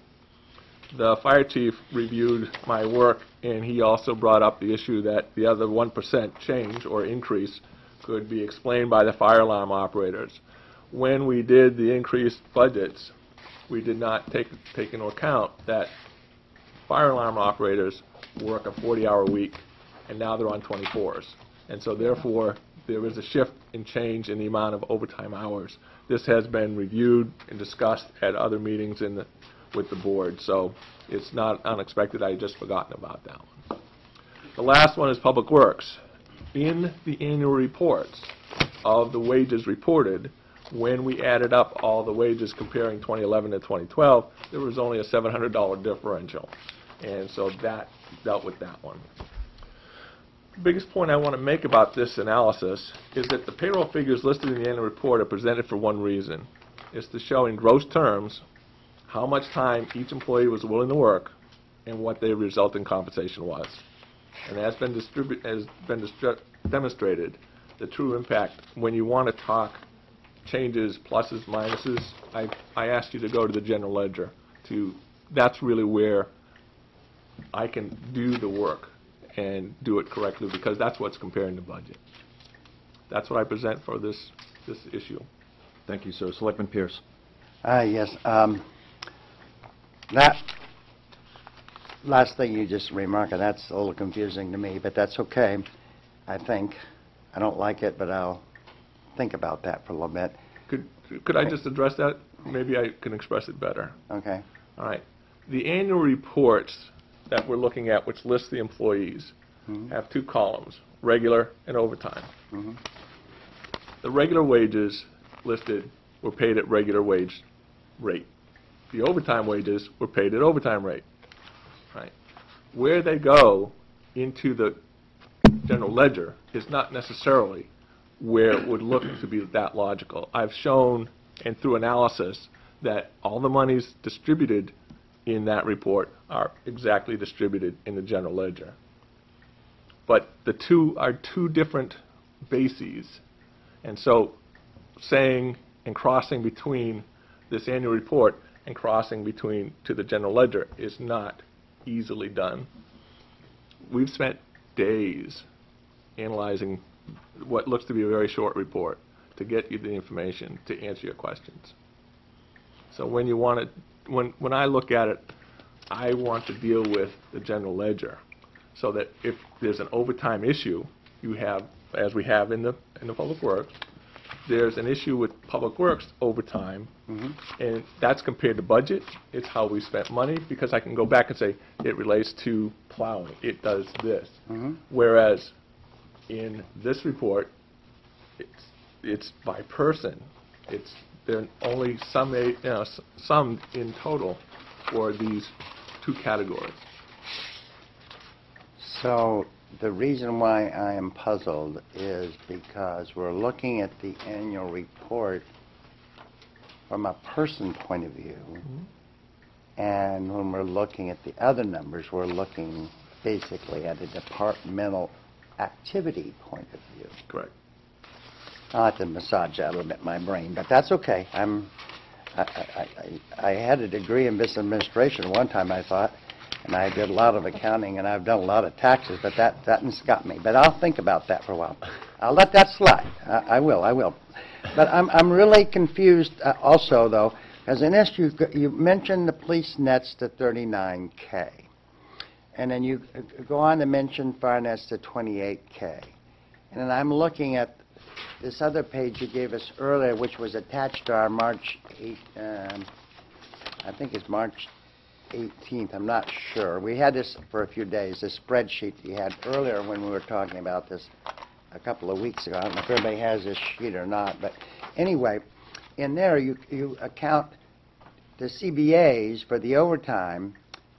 The fire chief reviewed my work, and he also brought up the issue that the other 1% change or increase could be explained by the fire alarm operators. When we did the increased budgets, we did not take into account that fire alarm operators work a 40-hour week, and now they're on 24s. And so therefore, there is a shift in change in the amount of overtime hours. This has been reviewed and discussed at other meetings with the board, so it's not unexpected. I had just forgotten about that one. The last one is Public Works. In the annual reports of the wages reported, when we added up all the wages comparing 2011 to 2012, there was only a $700 differential, and so that dealt with that one. The biggest point I want to make about this analysis is that the payroll figures listed in the annual report are presented for one reason. It's to show in gross terms how much time each employee was willing to work and what their resulting compensation was. And as been demonstrated, the true impact, when you want to talk changes, pluses, minuses, I asked you to go to the general ledger. That's really where I can do the work and do it correctly, because that's what's comparing the budget. That's what I present for this issue. Thank you, sir. Selectman Pierce. Yes. That last thing you just remarked, that's a little confusing to me, but that's okay, I think. I don't like it, but I'll think about that for a little bit. Could I just address that? Maybe I can express it better. Okay. All right. The annual reports that we're looking at, which list the employees, have two columns, regular and overtime. The regular wages listed were paid at regular wage rate. The overtime wages were paid at overtime rate. Right. Where they go into the general ledger is not necessarily where it would look to be that logical. I've shown, and through analysis, that all the monies distributed in that report are exactly distributed in the general ledger. But the two are two different bases. And so saying and crossing between this annual report and crossing between to the general ledger is not easily done. We've spent days analyzing what looks to be a very short report to get you the information to answer your questions. So when you want to, when I look at it, I want to deal with the general ledger, so that if there's an overtime issue, you have, as we have in the Public Works, there's an issue with Public Works overtime, and that's compared to budget. It's how we spent money, because I can go back and say it relates to plowing. It does this. Whereas in this report, it's by person. There are only some in total for these two categories. So the reason why I am puzzled is because we're looking at the annual report from a person point of view, And when we're looking at the other numbers, we're looking basically at a departmental activity point of view. Correct. I'll have to massage that a little bit in my brain, but that's okay. I had a degree in business administration one time, I thought, and I did a lot of accounting, and I've done a lot of taxes, but that's got me. But I'll think about that for a while. I'll let that slide. I will. But I'm really confused also, though, as an issue, you mentioned the police nets to 39K, and then you go on to mention fire nets to 28K. And then I'm looking at this other page you gave us earlier, which was attached to our March 8, I think it's March 18th, I'm not sure. We had this for a few days, this spreadsheet you had earlier when we were talking about this a couple of weeks ago. I don't know if everybody has this sheet or not, but anyway, in there you account the CBAs for the overtime.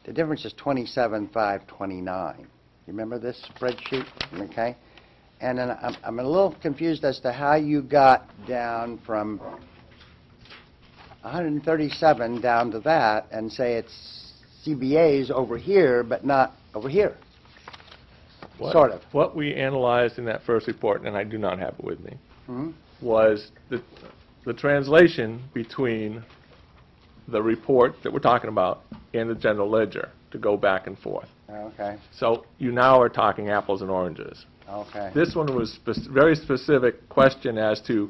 The difference is 27,529. You remember this spreadsheet? Okay. And then I'm a little confused as to how you got down from 137 down to that and say it's CBAs over here, but not over here. Sort of. What we analyzed in that first report, and I do not have it with me, was the translation between the report that we're talking about and the general ledger to go back and forth. Okay. So you now are talking apples and oranges. Okay. This one was very specific question as to,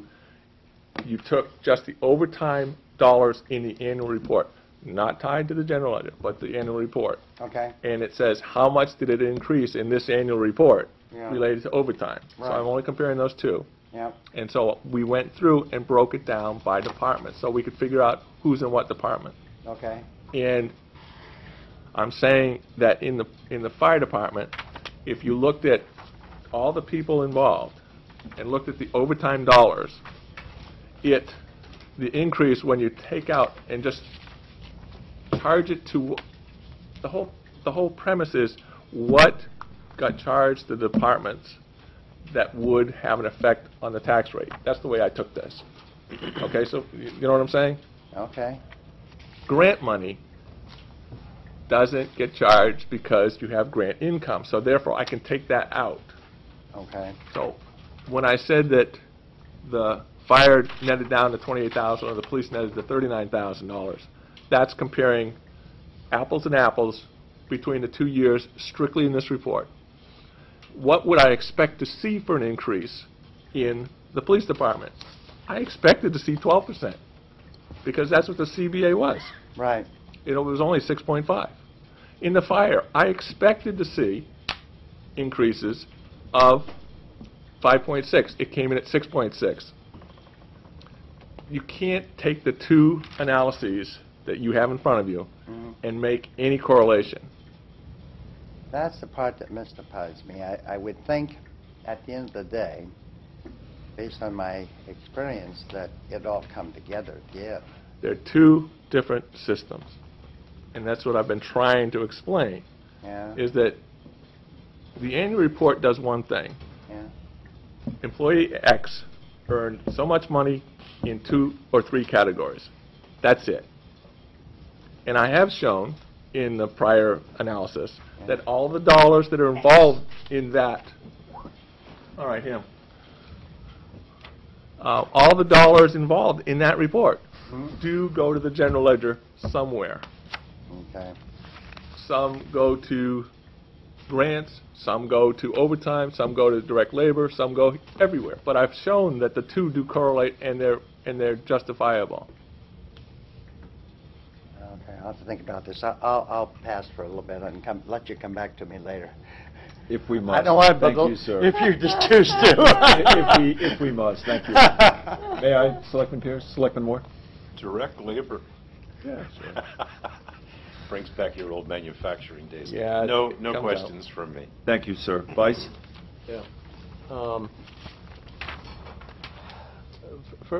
you took just the overtime dollars in the annual report, not tied to the general ledger, but the annual report. Okay. And it says how much did it increase in this annual report Yeah. related to overtime. Right. So I'm only comparing those two. Yep. And so we went through and broke it down by department so we could figure out who's in what department. Okay. And I'm saying that in the fire department, if you looked at all the people involved and looked at the overtime dollars, the increase when you take out and just charge it to the whole premise is what got charged to the departments that would have an effect on the tax rate. That's the way I took this. Okay, so you know what I'm saying? Okay. Grant money doesn't get charged because you have grant income, so therefore I can take that out. Okay. So when I said that the fire netted down to $28,000 or the police netted to $39,000, that's comparing apples and apples between the 2 years strictly in this report. What would I expect to see for an increase in the police department? I expected to see 12% because that's what the CBA was. Right. It was only 6.5. In the fire, I expected to see increases of 5.6. It came in at 6.6. You can't take the two analyses that you have in front of you and make any correlation. That's the part that mystifies me. I would think at the end of the day, based on my experience, that it all come together. Yeah. They're two different systems. And that's what I've been trying to explain, Yeah. is that the annual report does one thing. Yeah. Employee X earned so much money in 2 or 3 categories. That's it. And I have shown in the prior analysis that all the dollars that are involved in that, all right, him, all the dollars involved in that report do go to the general ledger somewhere. Okay. Some go to grants, some go to overtime, some go to direct labor, some go everywhere. But I've shown that the two do correlate and they're justifiable. Okay. I'll have to think about this. I'll pass for a little bit and let you come back to me later. If we must. I don't want to. Thank you, sir. If you just choose to. if we must. Thank you. May I, Selectman Pierce? Selectman Moore? Direct labor. Yeah, sure. Brings back your old manufacturing days. Yeah, No it comes questions from me. Thank you, sir. Vice? Yeah.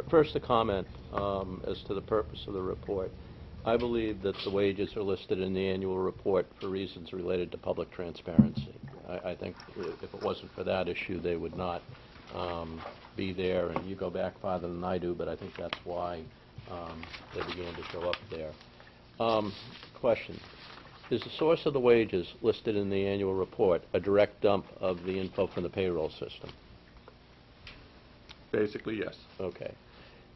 First, a comment as to the purpose of the report. I believe that the wages are listed in the annual report for reasons related to public transparency. I think if it wasn't for that issue, they would not be there. And you go back farther than I do, but I think that's why they began to show up there. Question. Is the source of the wages listed in the annual report a direct dump of the info from the payroll system? Basically, yes. Okay.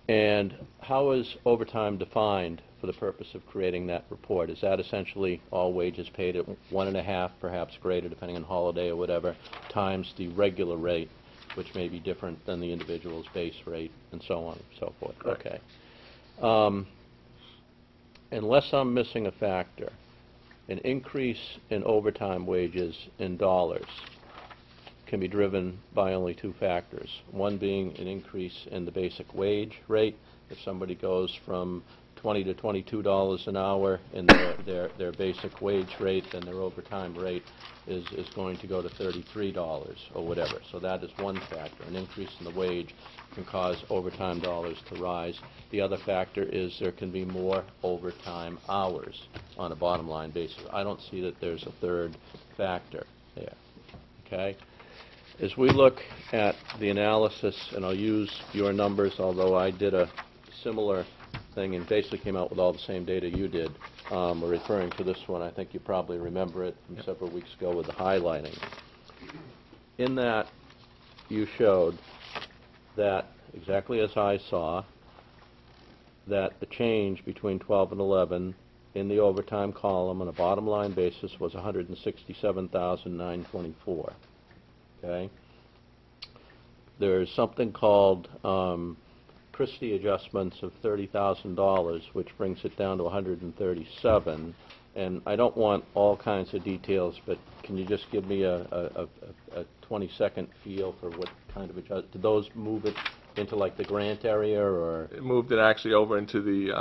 And how is overtime defined for the purpose of creating that report? Is that essentially all wages paid at 1.5, perhaps greater, depending on holiday or whatever, times the regular rate, which may be different than the individual's base rate, and so on and so forth? Correct. Okay. Unless I'm missing a factor, an increase in overtime wages in dollars can be driven by only two factors. One being an increase in the basic wage rate. If somebody goes from $20 to $22 an hour in their basic wage rate, then their overtime rate is going to go to $33 or whatever. So that is one factor. An increase in the wage can cause overtime dollars to rise. The other factor is there can be more overtime hours on a bottom line basis. I don't see that there's a third factor there. Okay? As we look at the analysis, and I'll use your numbers, although I did a similar thing and basically came out with all the same data you did, we're referring to this one. I think you probably remember it from several weeks ago with the highlighting. In that, you showed that, exactly as I saw, that the change between 12 and 11 in the overtime column on a bottom line basis was $167,924. Okay. There's something called Christie adjustments of $30,000, which brings it down to 137. And I don't want all kinds of details, but can you just give me a 20-second feel for what kind of adjust? Did those move it into like the grant area, or? It moved it actually over into the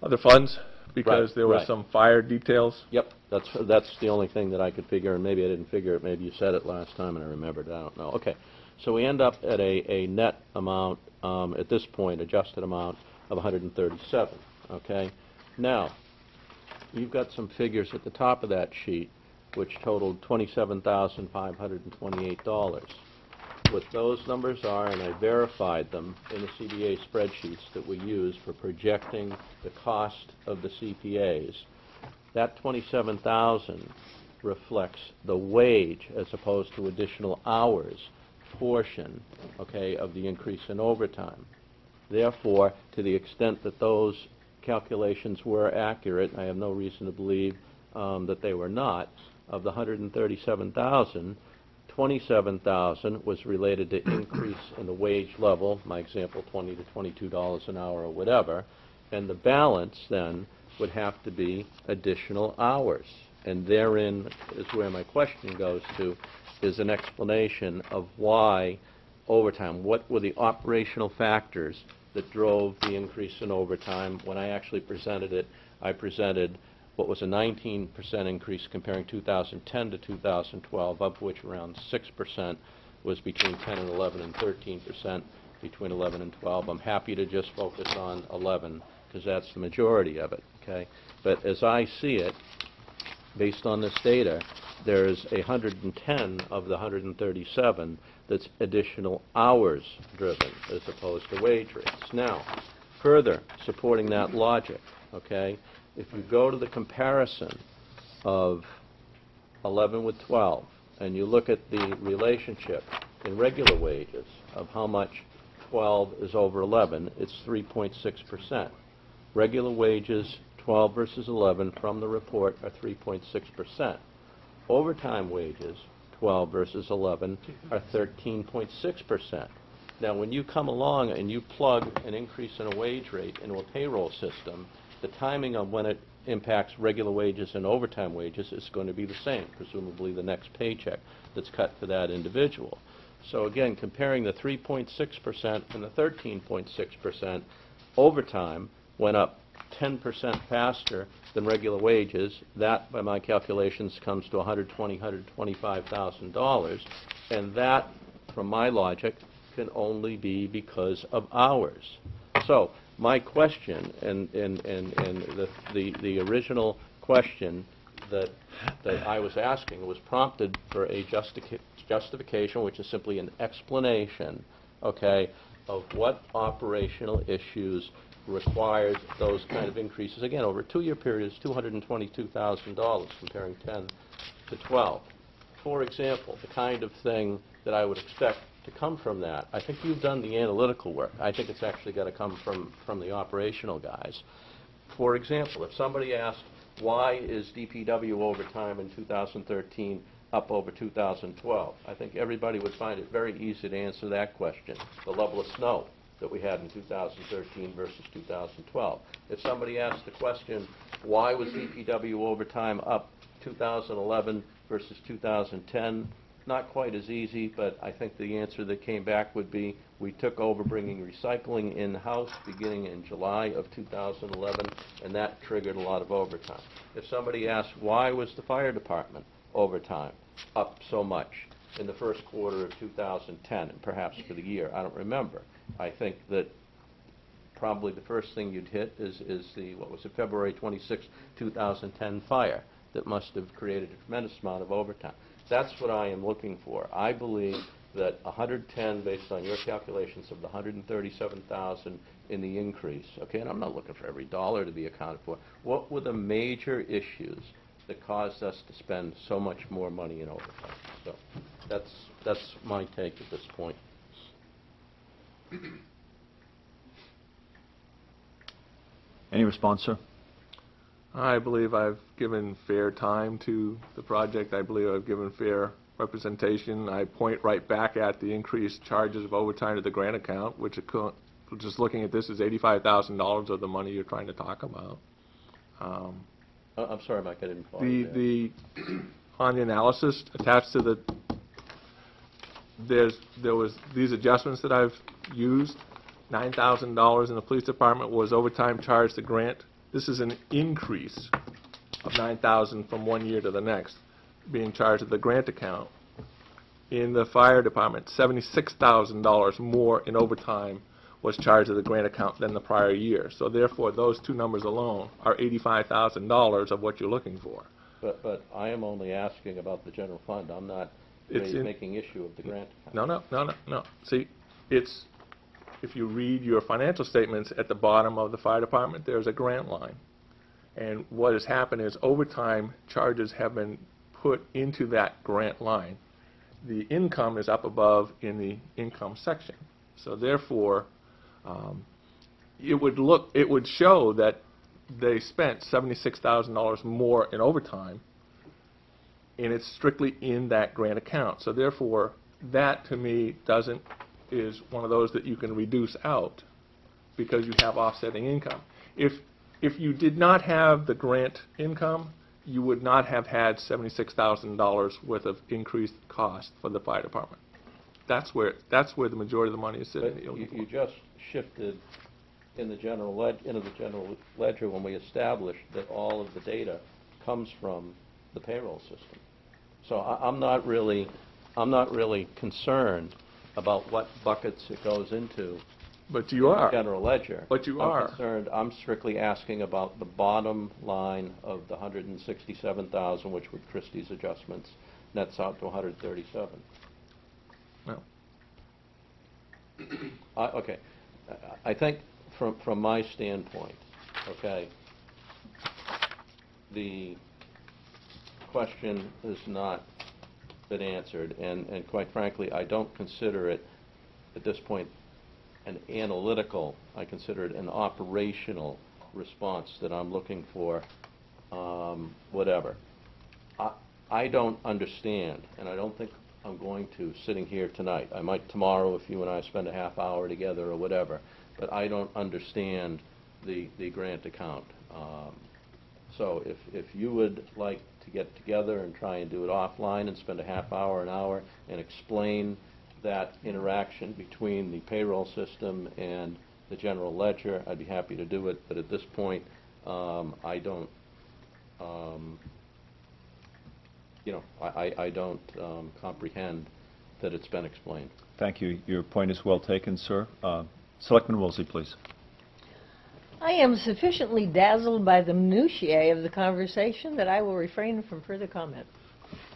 other funds, because there were some fire details. Yep, that's the only thing that I could figure, and maybe I didn't figure it. Maybe you said it last time and I remembered. I don't know. Okay, so we end up at a net amount at this point, adjusted amount of 137. Okay, now you've got some figures at the top of that sheet, which totaled $27,528. What those numbers are, and I verified them in the CBA spreadsheets that we use for projecting the cost of the CPAs, that $27,000 reflects the wage as opposed to additional hours portion, okay, of the increase in overtime. Therefore, to the extent that those calculations were accurate, I have no reason to believe that they were not, of the $137,000, $27,000 was related to increase in the wage level, my example, $20 to $22 an hour or whatever, and the balance then would have to be additional hours. And therein is where my question goes to, is an explanation of why overtime. What were the operational factors that drove the increase in overtime? When I actually presented it, I presented what was a 19% increase comparing 2010 to 2012, of which around 6% was between 10 and 11 and 13% between 11 and 12. I'm happy to just focus on 11 because that's the majority of it, okay? But as I see it, based on this data, there's 110 of the 137 that's additional hours driven as opposed to wage rates. Now, further supporting that logic, okay, if you go to the comparison of 11 with 12, and you look at the relationship in regular wages of how much 12 is over 11, it's 3.6%. Regular wages, 12 versus 11 from the report are 3.6%. Overtime wages, 12 versus 11, are 13.6%. Now, when you come along and you plug an increase in a wage rate into a payroll system, the timing of when it impacts regular wages and overtime wages is going to be the same, presumably the next paycheck that's cut for that individual. So again, comparing the 3.6% and the 13.6%, overtime went up 10% faster than regular wages. That, by my calculations, comes to $120,000, $125,000, and that, from my logic, can only be because of hours. So my question, and the original question that I was asking was prompted for a justification, which is simply an explanation, okay, of what operational issues required those kind of increases. Again, over a 2-year period is $222,000, comparing 10 to 12. For example, the kind of thing that I would expect to come from that, I think you've done the analytical work. I think it's actually got to come from the operational guys. For example, if somebody asked, why is DPW overtime in 2013 up over 2012? I think everybody would find it very easy to answer that question. The level of snow that we had in 2013 versus 2012. If somebody asked the question, why was DPW overtime up 2011 versus 2010? Not quite as easy, but I think the answer that came back would be we took over bringing recycling in-house beginning in July of 2011, and that triggered a lot of overtime. If somebody asked, why was the fire department overtime up so much in the first quarter of 2010, and perhaps for the year, I don't remember. I think that probably the first thing you'd hit is the, what was it, February 26, 2010 fire that must have created a tremendous amount of overtime. That's what I am looking for. I believe that 110, based on your calculations of the 137,000 in the increase, okay, and I'm not looking for every dollar to be accounted for. What were the major issues that caused us to spend so much more money in overtime? So that's my take at this point. Any response, sir? I believe I've given fair time to the project. I believe I've given fair representation. I point right back at the increased charges of overtime to the grant account, which just looking at this is $85,000 of the money you're trying to talk about. I'm sorry, Mike, I didn't follow you there. On the analysis attached to the, there was these adjustments that I've used. $9,000 in the police department was overtime charged to grant. This is an increase of $9,000 from one year to the next being charged to the grant account. In the fire department, $76,000 more in overtime was charged to the grant account than the prior year. So therefore, those two numbers alone are $85,000 of what you're looking for. But I am only asking about the general fund. I'm not making issue of the grant account. No. See, it's, if you read your financial statements at the bottom of the fire department, there's a grant line. And what has happened is overtime charges have been put into that grant line. The income is up above in the income section. So therefore, it would show that they spent $76,000 more in overtime, and it's strictly in that grant account. So therefore, that to me is one of those that you can reduce out because you have offsetting income. If you did not have the grant income, you would not have had $76,000 worth of increased cost for the fire department. That's where the majority of the money is sitting. But you just shifted into the general ledger when we established that all of the data comes from the payroll system. So I'm not really concerned about what buckets it goes into. But you are. General ledger. But you are. I'm concerned. I'm strictly asking about the bottom line of the 167,000, which with Christie's adjustments nets out to 137. No. Okay. I think from my standpoint, okay, the question has not been answered, and quite frankly, I don't consider it at this point an analytical, I consider it an operational response that I'm looking for, whatever. I don't understand, and I don't think I'm going to sitting here tonight. I might tomorrow if you and I spend a half hour together or whatever, but I don't understand the grant account. So if you would like to get together and try and do it offline and spend a half hour, an hour, and explain that interaction between the payroll system and the general ledger, I'd be happy to do it. But at this point, I don't, I don't comprehend that it's been explained. Thank you. Your point is well taken, sir. Selectman Woolsey, please. I am sufficiently dazzled by the minutiae of the conversation that I will refrain from further comment.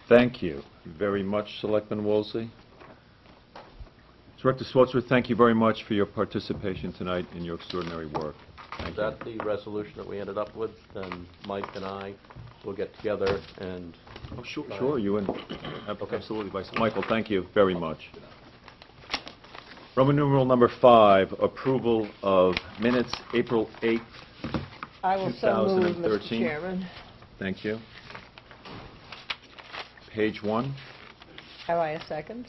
Thank you very much, Selectman Woolsey. Director Schwartzworth, thank you very much for your participation tonight and your extraordinary work. Thank Is you. that the resolution that we ended up with? Then Mike and I will get together and... Oh, sure, you and, absolutely, Vice Michael, thank you very much. Roman numeral number 5, approval of minutes, April 8th, I will so move, Mr. 2013. Chairman. Thank you. Page 1. Have I a second?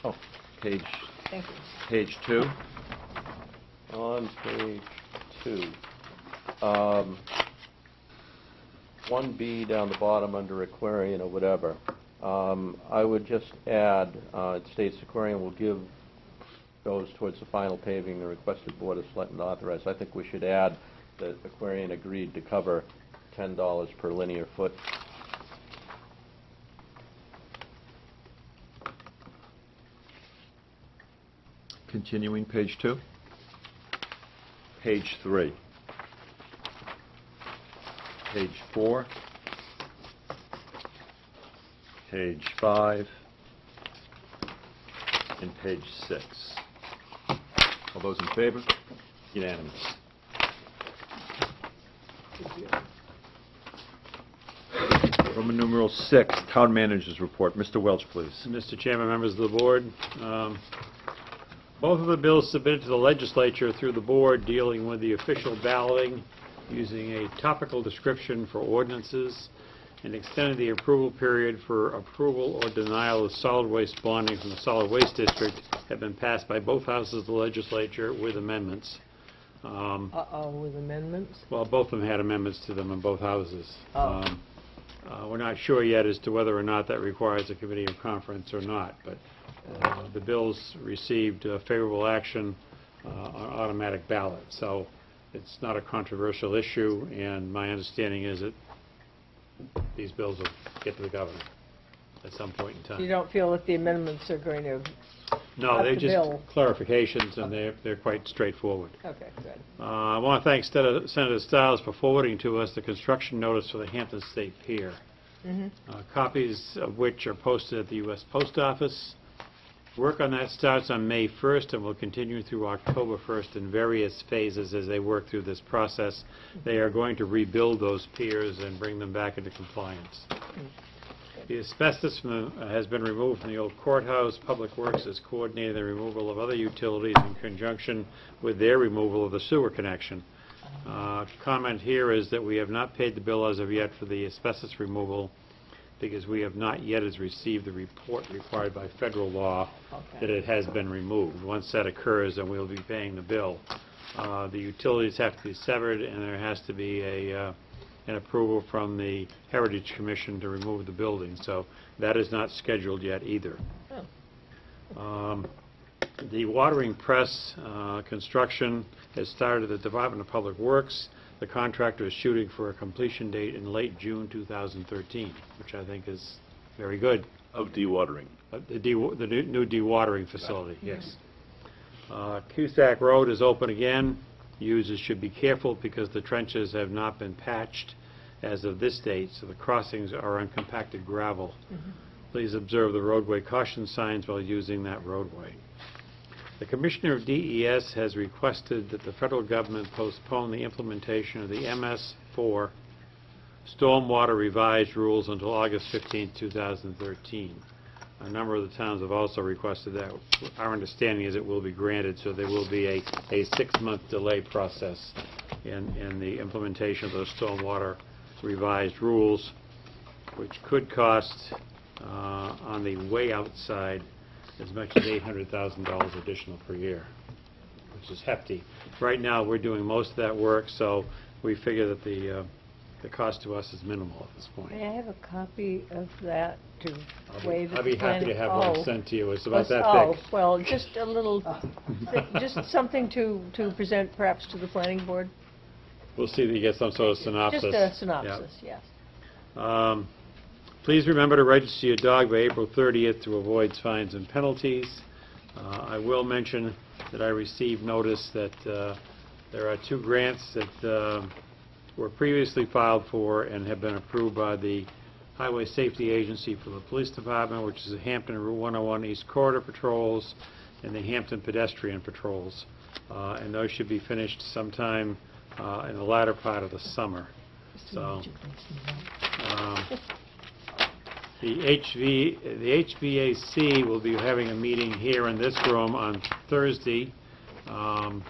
Oh, page Thank you. Page 2. On page 2, 1B down the bottom under Aquarian or whatever, I would just add, it states Aquarian will give goes towards the final paving the requested Board of Selectmen authorized. I think we should add that Aquarian agreed to cover $10 per linear foot. Continuing, page 2. Page 3. Page 4. Page 5. And page 6. All those in favor? Unanimous. Roman numeral 6, Town Manager's Report. Mr. Welch, please. Mr. Chairman, members of the board, both of the bills submitted to the legislature through the board dealing with the official balloting using a topical description for ordinances and extending the approval period for approval or denial of solid waste bonding from the solid waste district have been passed by both houses of the legislature with amendments. With amendments? Well, both of them had amendments to them in both houses. Oh. We're not sure yet as to whether or not that requires a committee of conference or not, but the bills received favorable action on automatic ballot. So it's not a controversial issue, and my understanding is that these bills will get to the governor at some point in time. You don't feel that the amendments are going to No, up they're the just bill? clarifications, and they're quite straightforward. Okay, good. I want to thank Senator Stiles for forwarding to us the construction notice for the Hampton State Pier, copies of which are posted at the U.S. Post Office. Work on that starts on May 1st and will continue through October 1st in various phases as they work through this process. They are going to rebuild those piers and bring them back into compliance. The asbestos has been removed from the old courthouse. Public Works has coordinated the removal of other utilities in conjunction with their removal of the sewer connection. Comment here is that we have not paid the bill as of yet for the asbestos removal because we have not yet received the report required by federal law that it has been removed. Once that occurs, then we'll be paying the bill. The utilities have to be severed, and there has to be an approval from the Heritage Commission to remove the building. So that is not scheduled yet either. The watering press construction has started at the Department of Public Works. The contractor is shooting for a completion date in late June 2013, which I think is very good. Of dewatering. The new dewatering facility, yes. Cusack Road is open again. Users should be careful because the trenches have not been patched as of this date, so the crossings are on compacted gravel. Please observe the roadway caution signs while using that roadway. The Commissioner of DES has requested that the federal government postpone the implementation of the MS4 Stormwater Revised Rules until August 15, 2013. A number of the towns have also requested that. Our understanding is it will be granted, so there will be a 6-month delay process in the implementation of those stormwater revised rules, which could cost on the way outside as much as $800,000 additional per year, which is hefty. Right now, we're doing most of that work, so we figure that the cost to us is minimal at this point. May I have a copy of that to waive the I'll be happy to have one sent to you. It's about that Oh, thick. well, just a little, just something to present perhaps to the planning board? We'll see that you get some sort of synopsis. Just a synopsis, yes. Please remember to register your dog by April 30th to avoid fines and penalties. I will mention that I received notice that there are 2 grants that were previously filed for and have been approved by the Highway Safety Agency for the Police Department, which is the Hampton Route 101 East Corridor Patrols and the Hampton Pedestrian Patrols. And those should be finished sometime in the latter part of the summer. So, the HVAC will be having a meeting here in this room on Thursday. What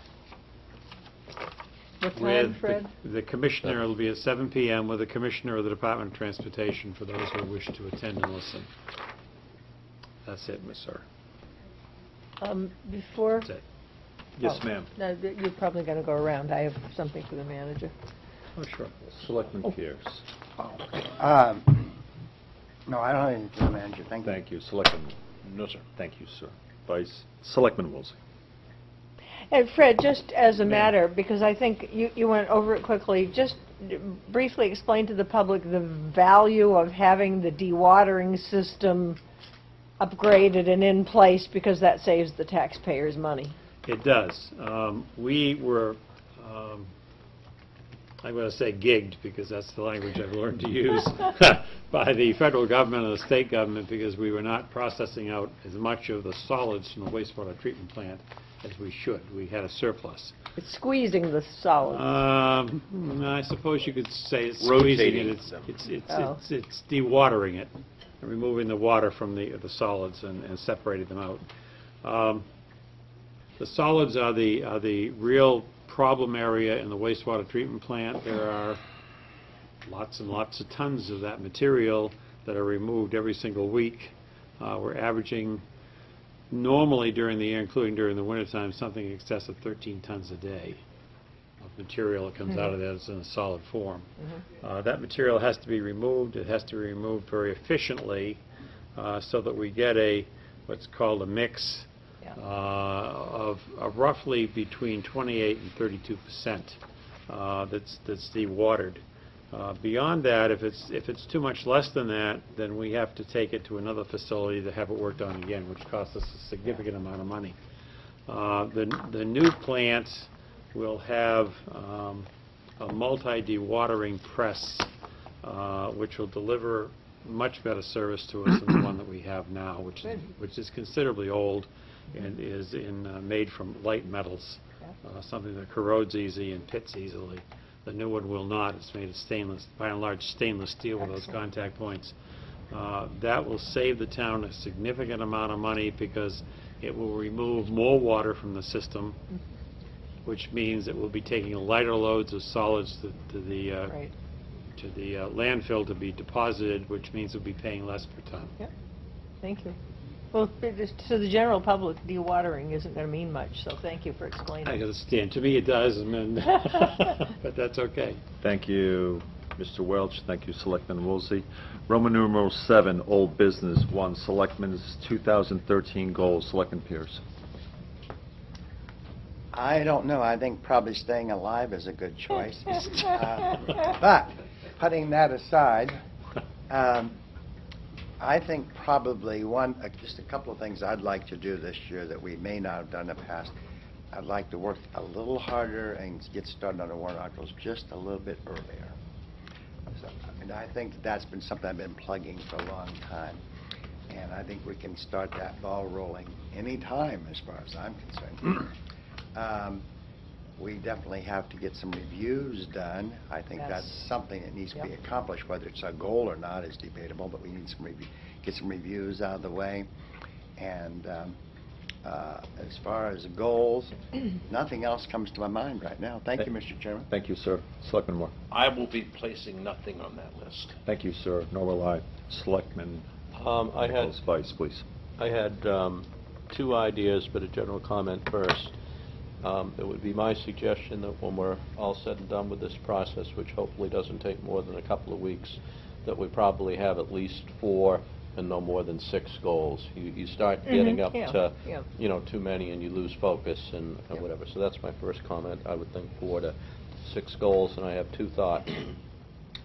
time, With Fred? the commissioner, will be at 7 p.m. with the commissioner of the Department of Transportation for those who wish to attend and listen. That's it, Miss Sir. Before... That's it. Yes, Oh, ma'am. No, you're probably going to go around. I have something for the manager. Oh, sure. Selectman Pierce. No, I don't have anything for the manager. Thank you. Thank you. Selectman. No, sir. Thank you, sir. Selectman Woolsey. And Fred, just as a matter, because I think you went over it quickly, just briefly explain to the public the value of having the dewatering system upgraded and in place, because that saves the taxpayers money. It does. We were, I'm going to say gigged, because that's the language I've learned to use, by the federal government and the state government, because we were not processing out as much of the solids from the wastewater treatment plant as we should. We had a surplus. It's squeezing the solids. I suppose you could say it's squeezing it. It's dewatering it, and removing the water from the solids and separating them out. The solids are the real problem area in the wastewater treatment plant. There are lots and lots of tons of that material that are removed every single week. We're averaging normally during the year, including during the wintertime, something in excess of 13 tons a day of material that comes out of that in a solid form. That material has to be removed. It has to be removed very efficiently so that we get what's called a mix of roughly between 28 and 32% that's dewatered. Beyond that, if it's too much less than that, then we have to take it to another facility to have it worked on again, which costs us a significant amount of money. The new plant will have a multi-dewatering press, which will deliver much better service to us than the one that we have now, which is considerably old and is made from light metals, something that corrodes easy and pits easily. The new one will not. It's made of stainless, by and large stainless steel with those contact points. That will save the town a significant amount of money because it will remove more water from the system, which means it will be taking lighter loads of solids to the landfill to be deposited, which means we'll be paying less per ton. Yep. Thank you. Well, to the general public, dewatering isn't going to mean much, so thank you for explaining. I understand. To me, it does, but that's okay. Thank you, Mr. Welch. Thank you, Selectman Woolsey. Roman numeral 7, Old Business 1, Selectmen's 2013 goals. Selectman Pierce. I don't know. I think probably staying alive is a good choice. But putting that aside, I think probably just a couple of things I'd like to do this year that we may not have done in the past. I'd like to work a little harder and get started on the warrant articles just a little bit earlier. So, I think that's been something I've been plugging for a long time. And I think we can start that ball rolling any time as far as I'm concerned. We definitely have to get some reviews done. I think that's something that needs to be accomplished. Whether it's a goal or not is debatable, but we need get some reviews out of the way. And as far as goals, nothing else comes to my mind right now. Thank you, Mr. Chairman. Thank you, sir. Selectman Moore. I will be placing nothing on that list. Thank you, sir. Nor will I. Selectman Nichols Vice, please. I had 2 ideas, but a general comment first. It would be my suggestion that when we're all said and done with this process, which hopefully doesn't take more than a couple of weeks, that we probably have at least 4 and no more than 6 goals. You start getting up to, too many and you lose focus and whatever. So that's my first comment. I would think 4 to 6 goals, and I have 2 thoughts.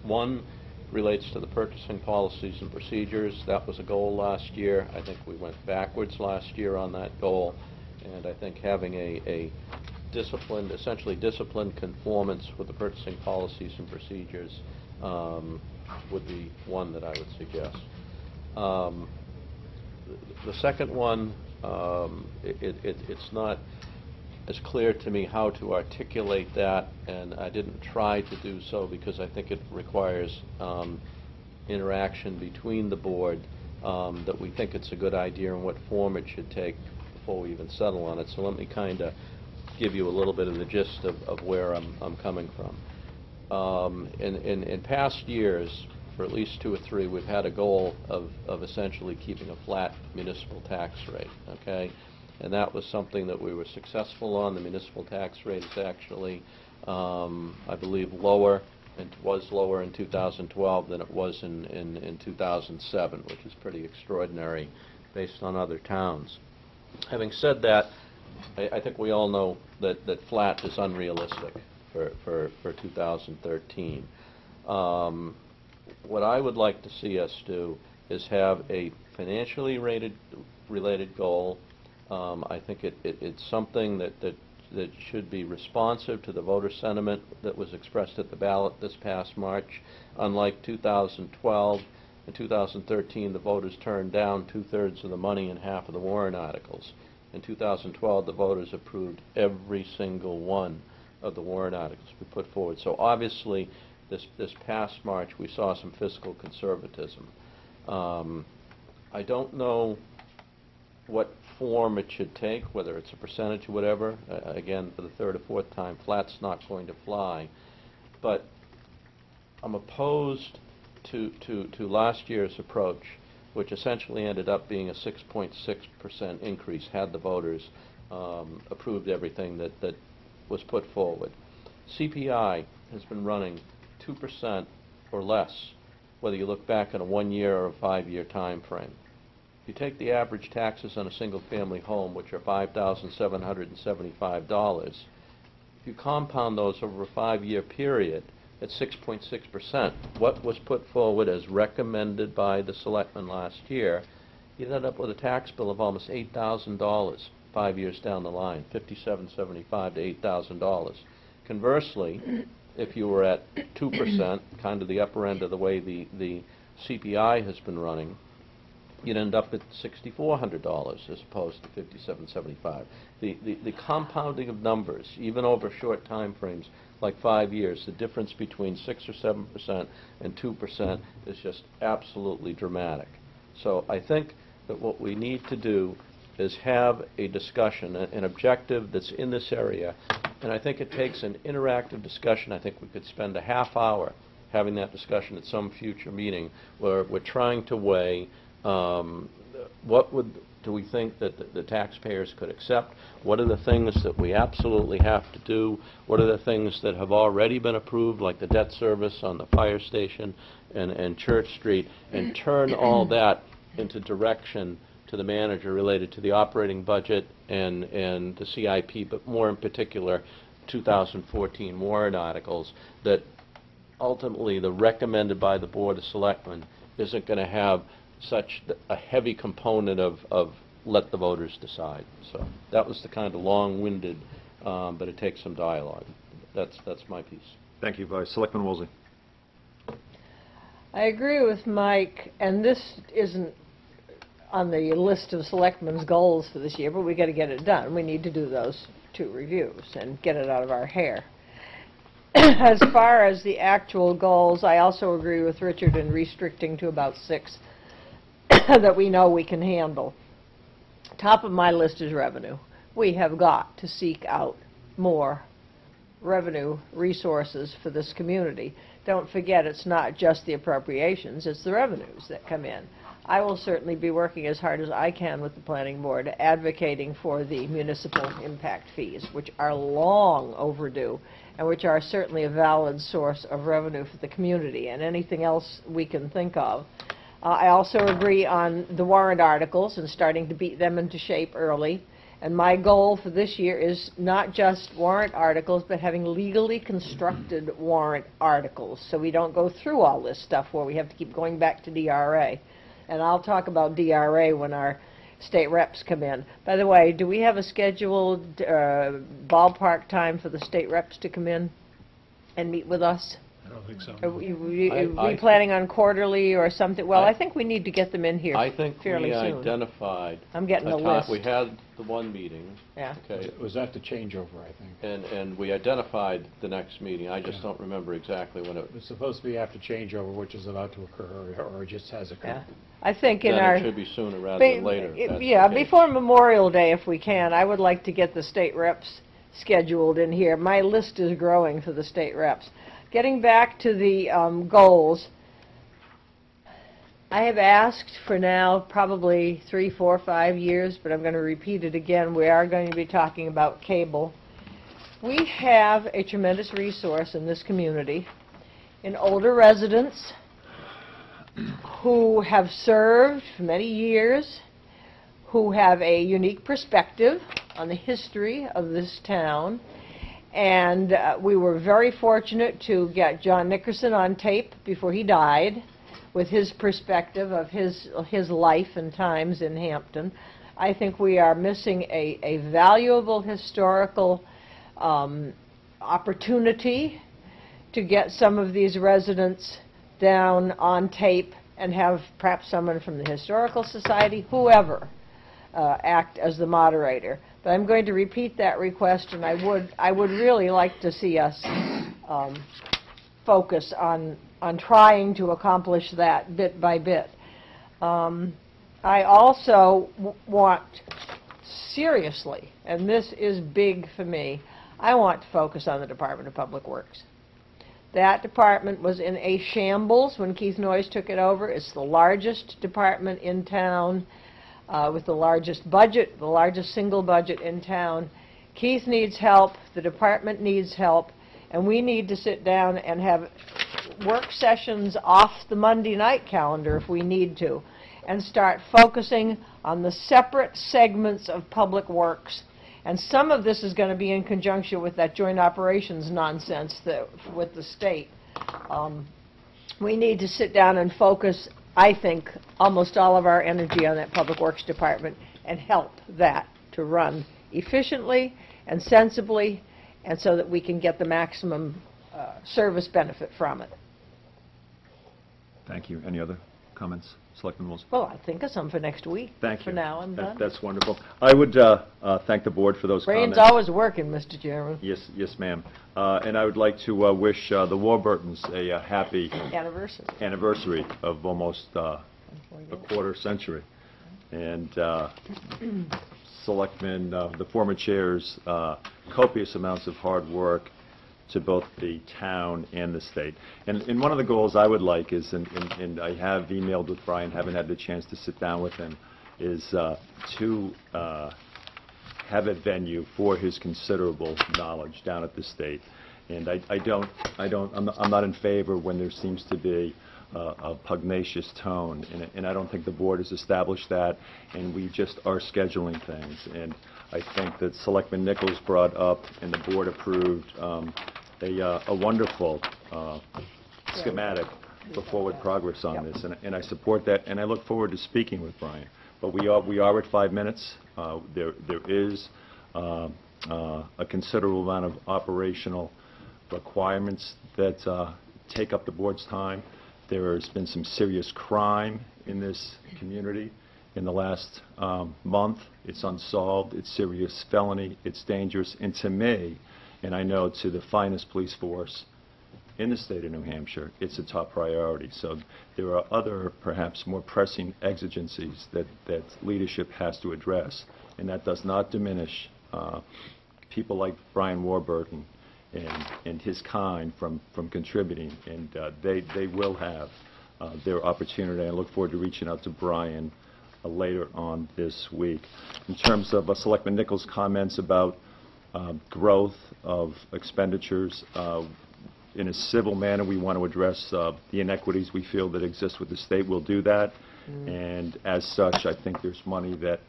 One relates to the purchasing policies and procedures. That was a goal last year. I think we went backwards last year on that goal. And I think having a essentially disciplined conformance with the purchasing policies and procedures would be one that I would suggest. The second one, it's not as clear to me how to articulate that, and I didn't try to do so because I think it requires interaction between the board, that we think it's a good idea and what form it should take before we even settle on it. So let me kind of give you a little bit of the gist of where I'm coming from. In past years, for at least 2 or 3, we've had a goal of essentially keeping a flat municipal tax rate, okay? And that was something that we were successful on. The municipal tax rate is actually, I believe, lower, and was lower in 2012 than it was in 2007, which is pretty extraordinary based on other towns. Having said that, I think we all know that flat is unrealistic for 2013. What I would like to see us do is have a financially related goal. I think it's something that should be responsive to the voter sentiment that was expressed at the ballot this past March. Unlike 2012, in 2013 the voters turned down 2/3 of the money and half of the warrant articles. In 2012 the voters approved every single one of the warrant articles we put forward. So obviously this past March we saw some fiscal conservatism. I don't know what form it should take, whether it's a percentage or whatever. Again, for the 3rd or 4th time, flat's not going to fly. But I'm opposed to last year's approach, which essentially ended up being a 6.6% increase had the voters approved everything that was put forward. CPI has been running 2% or less, whether you look back on a 1-year or a 5-year time frame. If you take the average taxes on a single-family home, which are $5,775, if you compound those over a 5-year period at 6.6%, what was put forward as recommended by the selectmen last year, you end up with a tax bill of almost $8,000 5 years down the line, $5,775 to $8,000. Conversely, if you were at 2%, kind of the upper end of the way the CPI has been running, you'd end up at $6,400 as opposed to $5,775. The compounding of numbers, even over short time frames like 5 years, the difference between 6 or 7% and 2% is just absolutely dramatic. So I think that what we need to do is have a discussion, an objective that's in this area, and I think it takes an interactive discussion. I think we could spend a half hour having that discussion at some future meeting where we're trying to weigh what do we think that the taxpayers could accept? What are the things that we absolutely have to do? What are the things that have already been approved, like the debt service on the fire station and Church Street, and turn all that into direction to the manager related to the operating budget and the CIP, but more in particular 2014 warrant articles that ultimately the recommended by the Board of Selectmen isn't going to have such a heavy component of let the voters decide. So that was the kind of long-winded, but it takes some dialogue. That's my piece. Thank you, Vice. Selectman Woolsey. I agree with Mike, and this isn't on the list of selectmen's goals for this year, but we got to get it done. We need to do those 2 reviews and get it out of our hair. As far as the actual goals, I also agree with Richard in restricting to about 6 that we know we can handle. Top of my list is revenue. We have got to seek out more revenue resources for this community. Don't forget, it's not just the appropriations, it's the revenues that come in. I will certainly be working as hard as I can with the planning board, advocating for the municipal impact fees, which are long overdue and which are certainly a valid source of revenue for the community, and anything else we can think of. I also agree on the warrant articles and starting to beat them into shape early. And my goal for this year is not just warrant articles, but having legally constructed warrant articles, so we don't go through all this stuff where we have to keep going back to DRA. And I'll talk about DRA when our state reps come in. By the way, do we have a scheduled ballpark time for the state reps to come in and meet with us? I don't think so. Are we I- planning on quarterly or something? Well, I- I think we need to get them in here I think fairly we soon. identified I'm getting a time. list. We had the one meeting, Yeah. okay, Was that the changeover, I think? and we identified the next meeting. I just Yeah. don't remember exactly when it, It's supposed to be after changeover, which is about to occur, or just has Yeah. I think in then our... it should be sooner rather than later. if that's the Yeah, case. before Memorial Day, if we can. I would like to get the state reps scheduled in here. My list is growing for the state reps. Getting back to the goals, I have asked for now probably 3, 4, 5 years, but I'm going to repeat it again. We are going to be talking about cable. We have a tremendous resource in this community in older residents who have served for many years, who have a unique perspective on the history of this town. And we were very fortunate to get John Nickerson on tape before he died with his perspective of his life and times in Hampton. I think we are missing a valuable historical opportunity to get some of these residents down on tape and have perhaps someone from the Historical Society, whoever, act as the moderator. But I'm going to repeat that request, and I would really like to see us focus on trying to accomplish that bit by bit. I also want, seriously, and this is big for me, I want to focus on the Department of Public Works. That department was in a shambles when Keith Noyes took it over. It's the largest department in town, with the largest budget, the largest single budget in town. Keith needs help, the department needs help, and we need to sit down and have work sessions off the Monday night calendar if we need to, and start focusing on the separate segments of public works. And some of this is going to be in conjunction with that joint operations nonsense with the state. We need to sit down and focus, I think, almost all of our energy on that Public Works Department and help that to run efficiently and sensibly, and so that we can get the maximum service benefit from it. Thank you. Any other comments? Selectman Wilson? Well, I think of some for next week. Thank you. For now, I'm done. That's wonderful. I would thank the board for those Brain's comments. always working, Mr. Chairman. Yes, ma'am. And I would like to wish the Warburtons a happy anniversary of almost a quarter century. And Selectmen, the former chairs, copious amounts of hard work to both the town and the state. And one of the goals I would like is, and I have emailed with Brian, haven't had the chance to sit down with him, is to have a venue for his considerable knowledge down at the state. And I'm not in favor when there seems to be a pugnacious tone, and I don't think the board has established that, and we just are scheduling things. And I think that Selectman Nichols brought up and the board approved a wonderful schematic for forward progress on this, and I support that, and I look forward to speaking with Brian. But we are at 5 minutes. There is a considerable amount of operational requirements that take up the board's time. There has been some serious crime in this community in the last month. It's unsolved. It's serious felony. It's dangerous. And to me, and I know to the finest police force in the state of New Hampshire, it's a top priority. So there are other, perhaps more pressing exigencies that leadership has to address, and that does not diminish people like Brian Warburton and his kind from contributing, and they will have their opportunity. I look forward to reaching out to Brian later on this week. In terms of Selectman Nichols' comments about growth of expenditures, in a civil manner, we want to address the inequities we feel that exist with the state. We'll do that, and as such, I think there's money that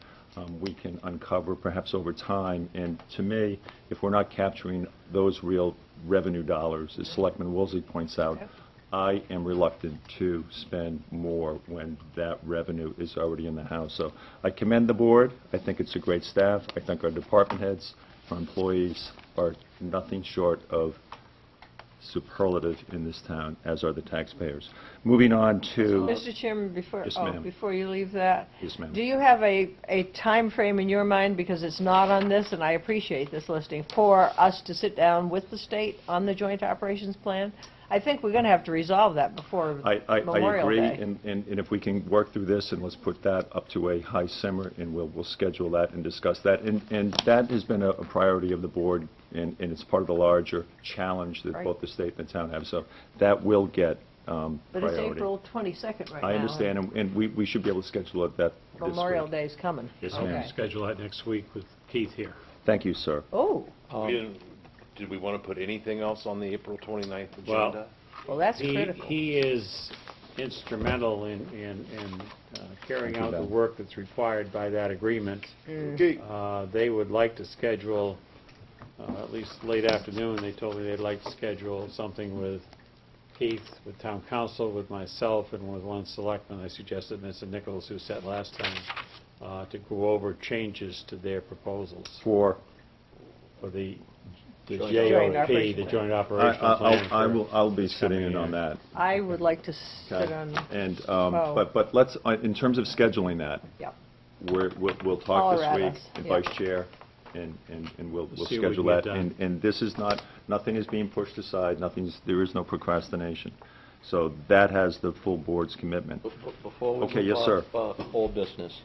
we can uncover perhaps over time. And to me, if we're not capturing those real revenue dollars, as Selectman Woolsey points out, I am reluctant to spend more when that revenue is already in the house. So I commend the board. I think it's a great staff. I think our department heads, our employees are nothing short of superlative in this town, as are the taxpayers. Moving on to... Mr. Chairman, before, Yes, ma'am. before you leave that, Yes, ma'am. do you have a time frame in your mind, because it's not on this, and I appreciate this listing, for us to sit down with the state on the joint operations plan? I think we're going to have to resolve that before I Memorial agree, Day. and if we can work through this, and let's put that up to a high simmer, and we'll schedule that and discuss that. And that has been a priority of the board, and it's part of the larger challenge that Right. both the state and the town have. So that will get But priority. it's April 22nd right now. I understand, and we should be able to schedule it that this Memorial week. Day's coming. Yes, Okay. ma'am. Schedule that next week with Keith here. Thank you, sir. Oh, Did we want to put anything else on the April 29th Well, agenda? well, that's critical. He is instrumental in carrying Thank you, out the Ben. work that's required by that agreement. Mm. They would like to schedule, at least late afternoon, they told me they'd like to schedule something with Keith, with town council, with myself, and with one selectman. I suggested Mr. Nichols, who sat last time, to go over changes to their proposals For for the Joint JOP, operation the Joint Operational Plan. I'll be sitting in on that. I would like to sit Okay. on, And, Oh. but let's, in terms of scheduling that, Yep. we'll talk this Holler at week, us, and yeah. Vice Chair, and we'll See what we schedule can that. get done. And this is not, nothing is being pushed aside, there is no procrastination. So that has the full board's commitment. Before we Okay, move yes, on sir. to old business,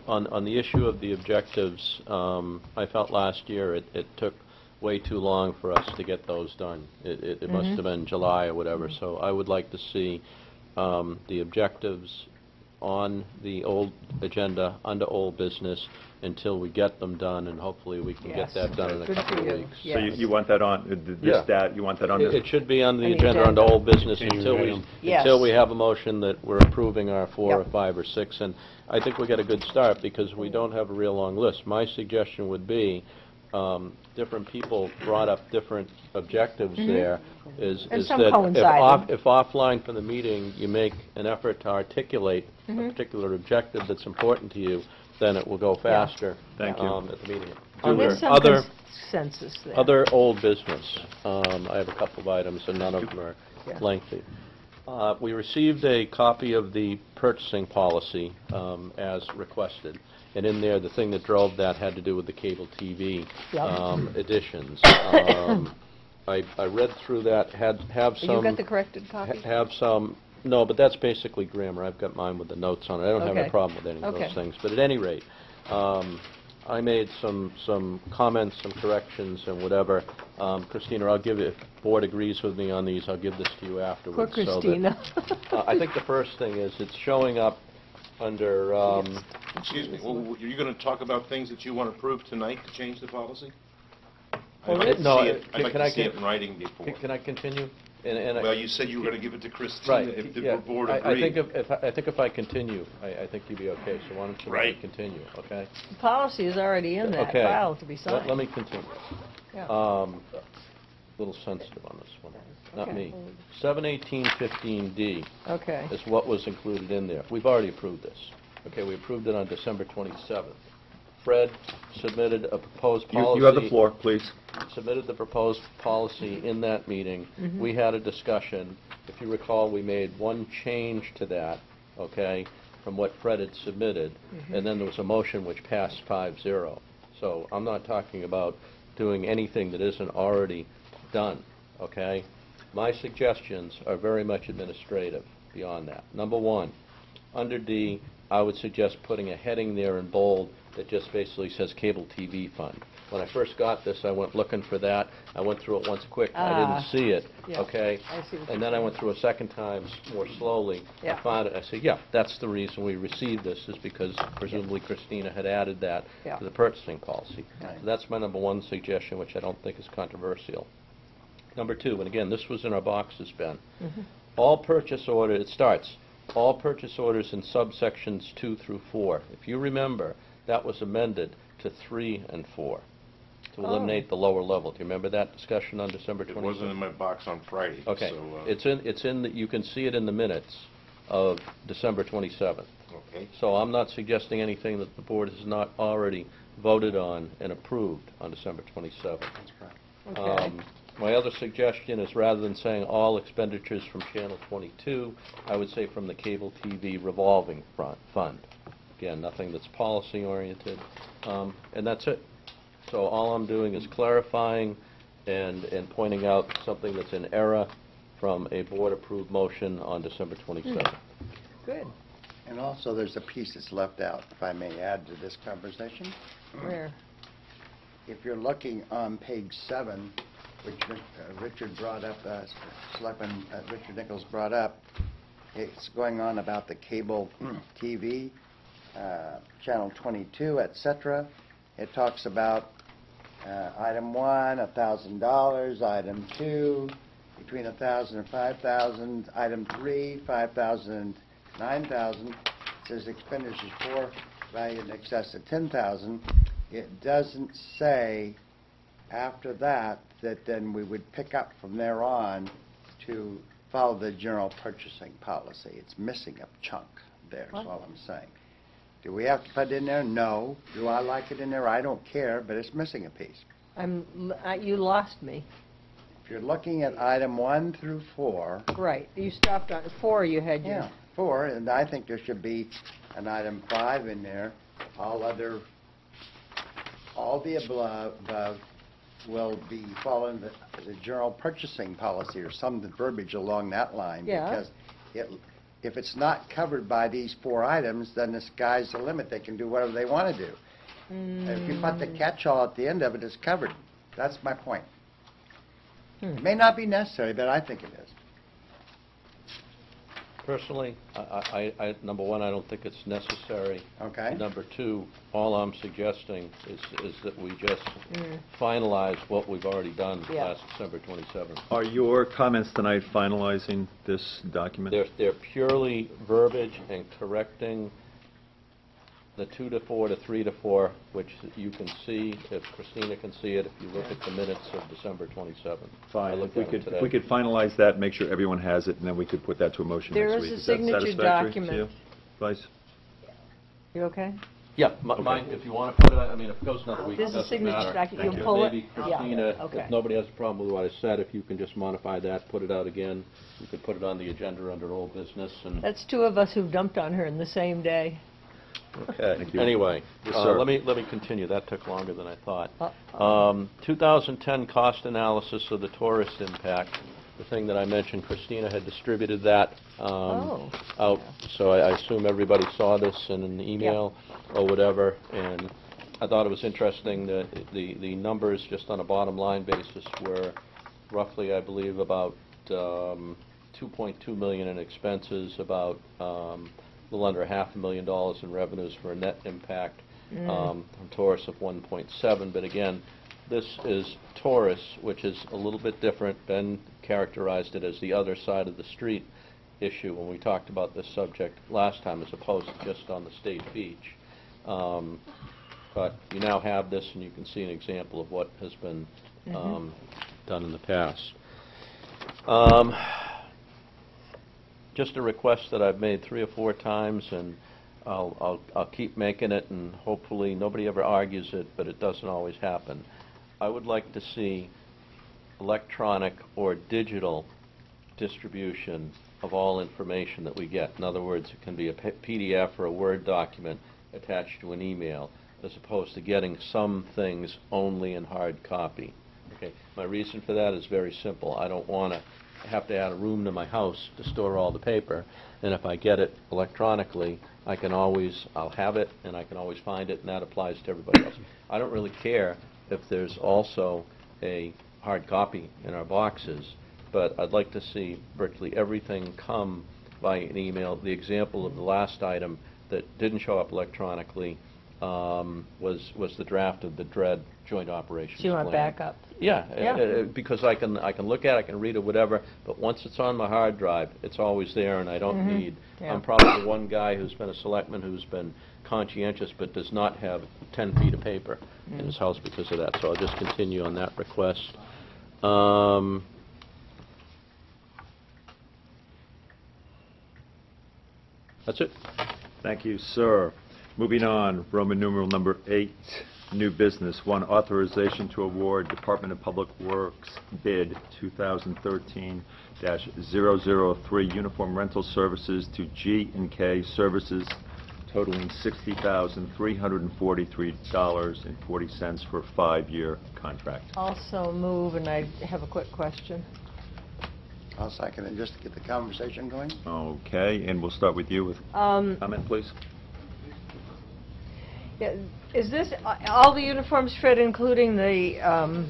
on the issue of the objectives, I felt last year it took way too long for us to get those done. It must have been July or whatever, so I would like to see the objectives on the old agenda, under old business, until we get them done, and hopefully we can get Yes. that done in a Good couple for of you. weeks. So you want that on, Yeah. you want that on It this? should be on the On the agenda under agenda. old business Continuing item. Yes. until we have a motion that we're approving our 4 or Yep. 5 or 6. And I think we get a good start because we don't have a real long list. My suggestion would be, different people brought up different objectives there, is And is some that coinciding. if offline from the meeting you make an effort to articulate a particular objective that's important to you, then it will go faster Thank you. at the meeting. There's some Other consensus there. other old business. I have a couple of items, and none of them are Yeah. lengthy. We received a copy of the purchasing policy as requested, and in there, the thing that drove that had to do with the cable TV Yep. additions. I read through that, have some... You got the corrected copy? Have some, no, but that's basically grammar. I've got mine with the notes on it. I don't have Okay. a problem with any of Okay. those things. But at any rate, I made some comments, some corrections, and whatever. Christina, I'll give it, if the board agrees with me on these, I'll give this to you Poor afterwards. so that- Christina. I think the first thing is it's showing up under, Excuse me, are you going to talk about things that you want to approve tonight to change the policy? Well, I'd like to no, see it- I'd like can to I see get- it in writing before. can I continue? And I- Well, you said you were going to give it to Christina Right, if the yeah. board I agreed. think if I continue, I think you'd be okay. So why don't you let me Right. continue, okay? The policy is already in that Okay. file to be signed. Let me continue. Yeah. A little sensitive on this one, not Okay. me. 71815D Okay. is what was included in there. We've already approved this. Okay, we approved it on December 27th. Fred submitted a proposed policy. You have the floor, please. Submitted the proposed policy in that meeting. We had a discussion. If you recall, we made one change to that, okay, from what Fred had submitted, and then there was a motion which passed 5-0. So I'm not talking about doing anything that isn't already done, okay? My suggestions are very much administrative beyond that. Number one, under D, I would suggest putting a heading there in bold that just basically says Cable TV Fund. When I first got this, I went looking for that. I went through it once quick. I didn't see it, yeah. okay? I see what And you're then I saying. went through a second time more slowly. Yeah. I found it. I said, yeah, that's the reason we received this, is because presumably Christina had added that Yeah. to the purchasing policy. Right. So that's my number one suggestion, which I don't think is controversial. Number two, and again, this was in our boxes, Ben. All purchase order, it starts, all purchase orders in subsections 2 through 4. If you remember, that was amended to 3 and 4 to eliminate the lower level. Do you remember that discussion on December 27th? It wasn't in my box on Friday. Okay, So, it's in, you can see it in the minutes of December 27th. okay. So I'm not suggesting anything that the board has not already voted on and approved on December 27th. Okay. My other suggestion is rather than saying all expenditures from Channel 22, I would say from the cable TV revolving fund. Again, nothing that's policy-oriented, and that's it. So all I'm doing is clarifying and pointing out something that's in error from a board-approved motion on December 27th. Good. And also, there's a piece that's left out, if I may add to this conversation. Where? If you're looking on page 7, which Richard brought up, Selectman Richard Nichols brought up, it's going on about the cable TV, Channel 22, etc. It talks about item 1, $1,000, item 2, between 1,000 and 5,000, item 3, 5,000 and 9,000. It says expenditures for value in excess of 10,000. It doesn't say after that then we would pick up from there on to follow the general purchasing policy. It's missing a chunk there, is all I'm saying. Do we have to put it in there? No. Do I like it in there? I don't care, but it's missing a piece. You lost me. If you're looking at item 1 through 4. Right. You stopped on 4. You had your. Yeah, 4, and I think there should be an item 5 in there. All the above will be following the general purchasing policy or some verbiage along that line. Yeah. Because if it's not covered by these 4 items, then the sky's the limit. They can do whatever they want to do. If you put the catch-all at the end of it, it's covered. That's my point. It may not be necessary, but I think it is. Personally, number one, I don't think it's necessary. Okay. Number two, all I'm suggesting is that we just finalize what we've already done last December 27th. Are your comments tonight finalizing this document? They're purely verbiage and correcting the 2 to 4 to 3 to 4, which you can see, if Christina can see it, if you look at the minutes of December 27th. Fine. If we could finalize that, make sure everyone has it, and then we could put that to a motion There next is week. a signature document. To you, Vice? You okay? Yeah, mine, if you want to put it, I mean, if it goes another week, it This is a doesn't signature matter. document. But You'll pull it? maybe Christina, Okay. if nobody has a problem with what I said, if you can just modify that, put it out again, you could put it on the agenda under old business and... That's 2 of us who dumped on her in the same day. Okay. Thank you. Anyway, Yes, sir. let me continue. That took longer than I thought. 2010 cost analysis of the tourist impact. The thing that I mentioned, Christina had distributed that out, so I assume everybody saw this in an email or whatever. And I thought it was interesting that the numbers, just on a bottom line basis, were roughly, I believe, about $2.2 million in expenses, about a little under $500,000 in revenues for a net impact from tourists of 1.7. But again, this is tourists, which is a little bit different. Ben characterized it as the other side of the street issue when we talked about this subject last time, as opposed to just on the state beach. But you now have this, and you can see an example of what has been done in the past. Just a request that I've made 3 or 4 times, and I'll keep making it, and hopefully nobody ever argues it, but it doesn't always happen. I would like to see electronic or digital distribution of all information that we get. In other words, it can be a PDF or a Word document attached to an email, as opposed to getting some things only in hard copy. Okay. My reason for that is very simple. I don't want to have to add a room to my house to store all the paper, and if I get it electronically, I'll have it, and I can always find it, and that applies to everybody else. I don't really care if there's also a hard copy in our boxes, but I'd like to see virtually everything come by an email. The example of the last item that didn't show up electronically was the draft of the DREAD Joint Operations So you want Plan. backup? Yeah, because I can look at it, I can read it, whatever, but once it's on my hard drive, it's always there, and I don't need... Yeah. I'm probably the one guy who's been a selectman who's been conscientious but does not have 10 feet of paper in his house because of that, so I'll just continue on that request. That's it. Thank you, sir. Moving on, Roman numeral number 8. New business, 1, authorization to award Department of Public Works bid 2013-003 uniform rental services to G&K Services totaling $60,343.40 for a 5-year contract. Also move, and I have a quick question. I'll second it, just to get the conversation going. Okay, and we'll start with you with comment, please. Yeah, is this, all the uniforms fit, including the,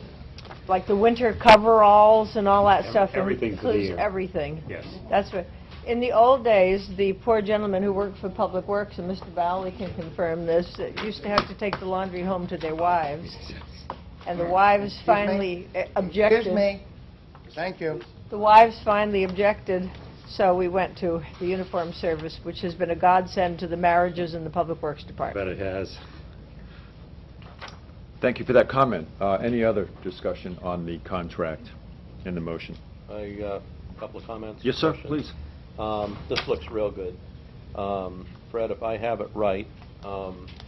like the winter coveralls and all that stuff? Everything for the includes year. everything? Yes. That's what, in the old days, the poor gentleman who worked for Public Works, and Mr. Bowley can confirm this, used to have to take the laundry home to their wives. And the wives finally objected. Excuse me. Thank you. The wives finally objected, so we went to the uniform service, which has been a godsend to the marriages in the Public Works Department. Bet it has. Thank you for that comment. Any other discussion on the contract in the motion? A couple of comments. Yes, sir, questions. please. This looks real good. Fred, if I have it right,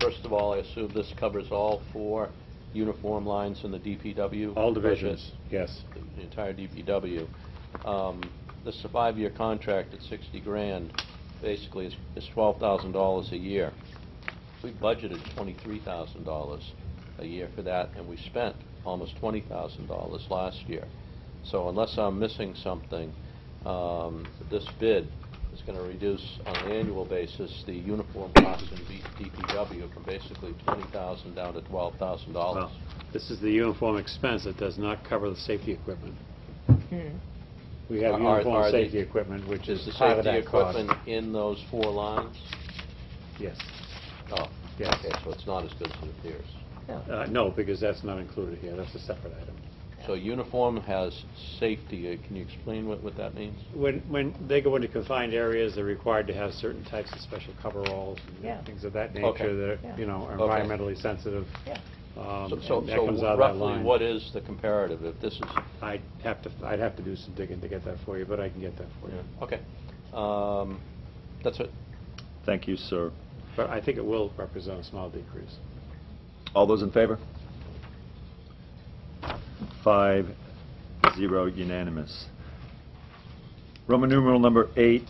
first of all, I assume this covers all 4 uniform lines in the DPW? All budget, divisions, yes. The entire DPW. This is a 5-year contract at $60,000. Basically, it's $12,000 a year. We budgeted $23,000 a year for that, and we spent almost $20,000 last year. So unless I'm missing something, this bid is going to reduce on an annual basis the uniform costs in DPW from basically $20,000 down to $12,000. Well, this is the uniform expense. It does not cover the safety equipment. We have uniform safety equipment, which Is is the part of safety that cost. equipment in those 4 lines? Yes. Oh, Yes. okay, so it's not as good as it appears. No, because that's not included here. That's a separate item. So uniform has safety. Can you explain what that means? When they go into confined areas, they're required to have certain types of special coveralls and Yeah. things of that nature Okay. that Yeah. are, you know, are Okay. environmentally sensitive. Yeah. So and that comes out of that roughly, line. what is the comparative? If this is, I'd have to do some digging to get that for you, but I can get that for you. okay, that's it. Thank you, sir. But I think it will represent a small decrease. All those in favor? 5-0 unanimous. Roman numeral number 8,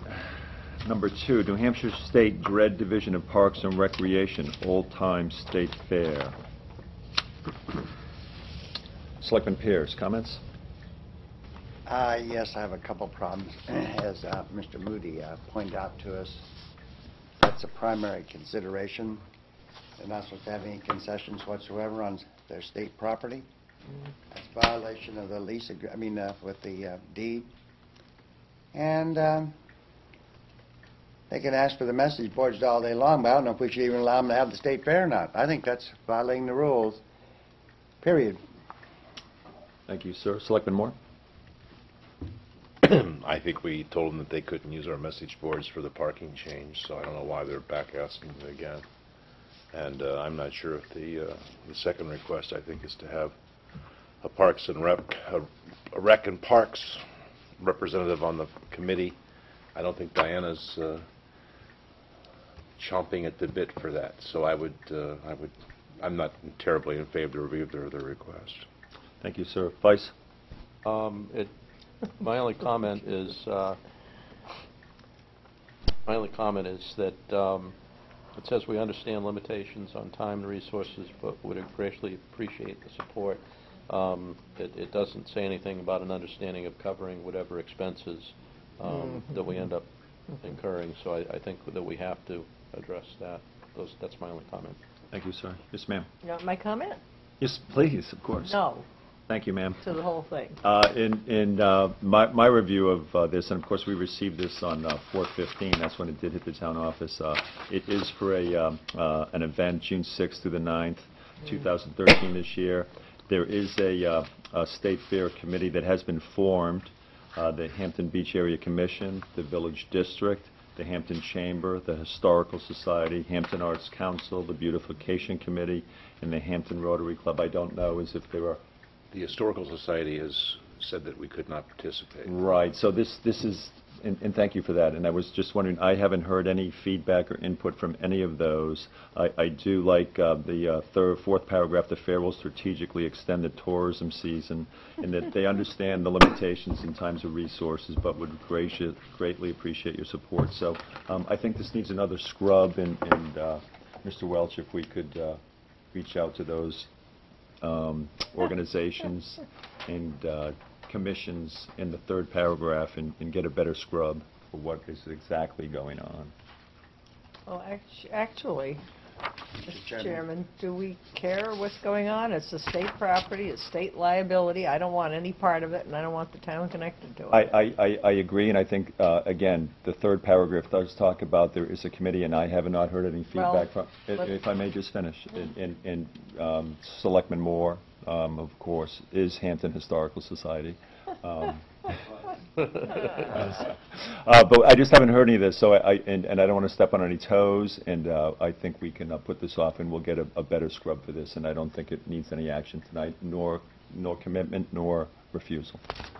number 2, New Hampshire State Dred Division of Parks and Recreation, Old-Time State Fair. Selectman Pierce, comments? Yes, I have a couple problems. As Mr. Moody pointed out to us, that's a primary consideration. They're not supposed to have any concessions whatsoever on their state property. That's a violation of the lease, with the deed. And they can ask for the message boards all day long, but I don't know if we should even allow them to have the state fair or not. I think that's violating the rules, period. Thank you, sir. Selectman Moore? I think we told them that they couldn't use our message boards for the parking change, so I don't know why they're back asking again. And I'm not sure if the second request, I think, is to have a Parks and a Rec and Parks representative on the committee. I don't think Diana's chomping at the bit for that, so I'm not terribly in favor of either of their requests. Thank you, sir. Vice? My only comment is that it says we understand limitations on time and resources, but would greatly appreciate the support. It doesn't say anything about an understanding of covering whatever expenses that we end up incurring, so I think that we have to address that. That's my only comment. Thank you, sir. Yes, ma'am. You want my comment? Yes, please, of course. No, Thank you, ma'am. to the whole thing. In my review of this, and of course we received this on 4/15, that's when it did hit the town office. It is for an event June 6th through the 9th, 2013 this year. There is a state fair committee that has been formed, the Hampton Beach Area Commission, the Village District, the Hampton Chamber, the Historical Society, Hampton Arts Council, the Beautification Committee, and the Hampton Rotary Club. I don't know as if there are... The Historical Society has said that we could not participate. Right, so this is And thank you for that. And I was just wondering, I haven't heard any feedback or input from any of those. I do like the fourth paragraph, the fair will strategically extend the tourism season, and that they understand the limitations in times of resources, but would greatly appreciate your support. So I think this needs another scrub, and Mr. Welch, if we could reach out to those organizations and commissions in the third paragraph and get a better scrub for what is exactly going on. Well, actually, Mr. Mr. Chairman, do we care what's going on? It's a state property, it's state liability. I don't want any part of it, and I don't want the town connected to it. I agree, and I think, again, the third paragraph does talk about there is a committee, and I have not heard any feedback from, if I may just finish, and Selectman Moore, of course, is Hampton Historical Society. But I just haven't heard any of this, so I don't want to step on any toes, and I think we can put this off, and we'll get a better scrub for this, and I don't think it needs any action tonight, nor commitment, nor refusal.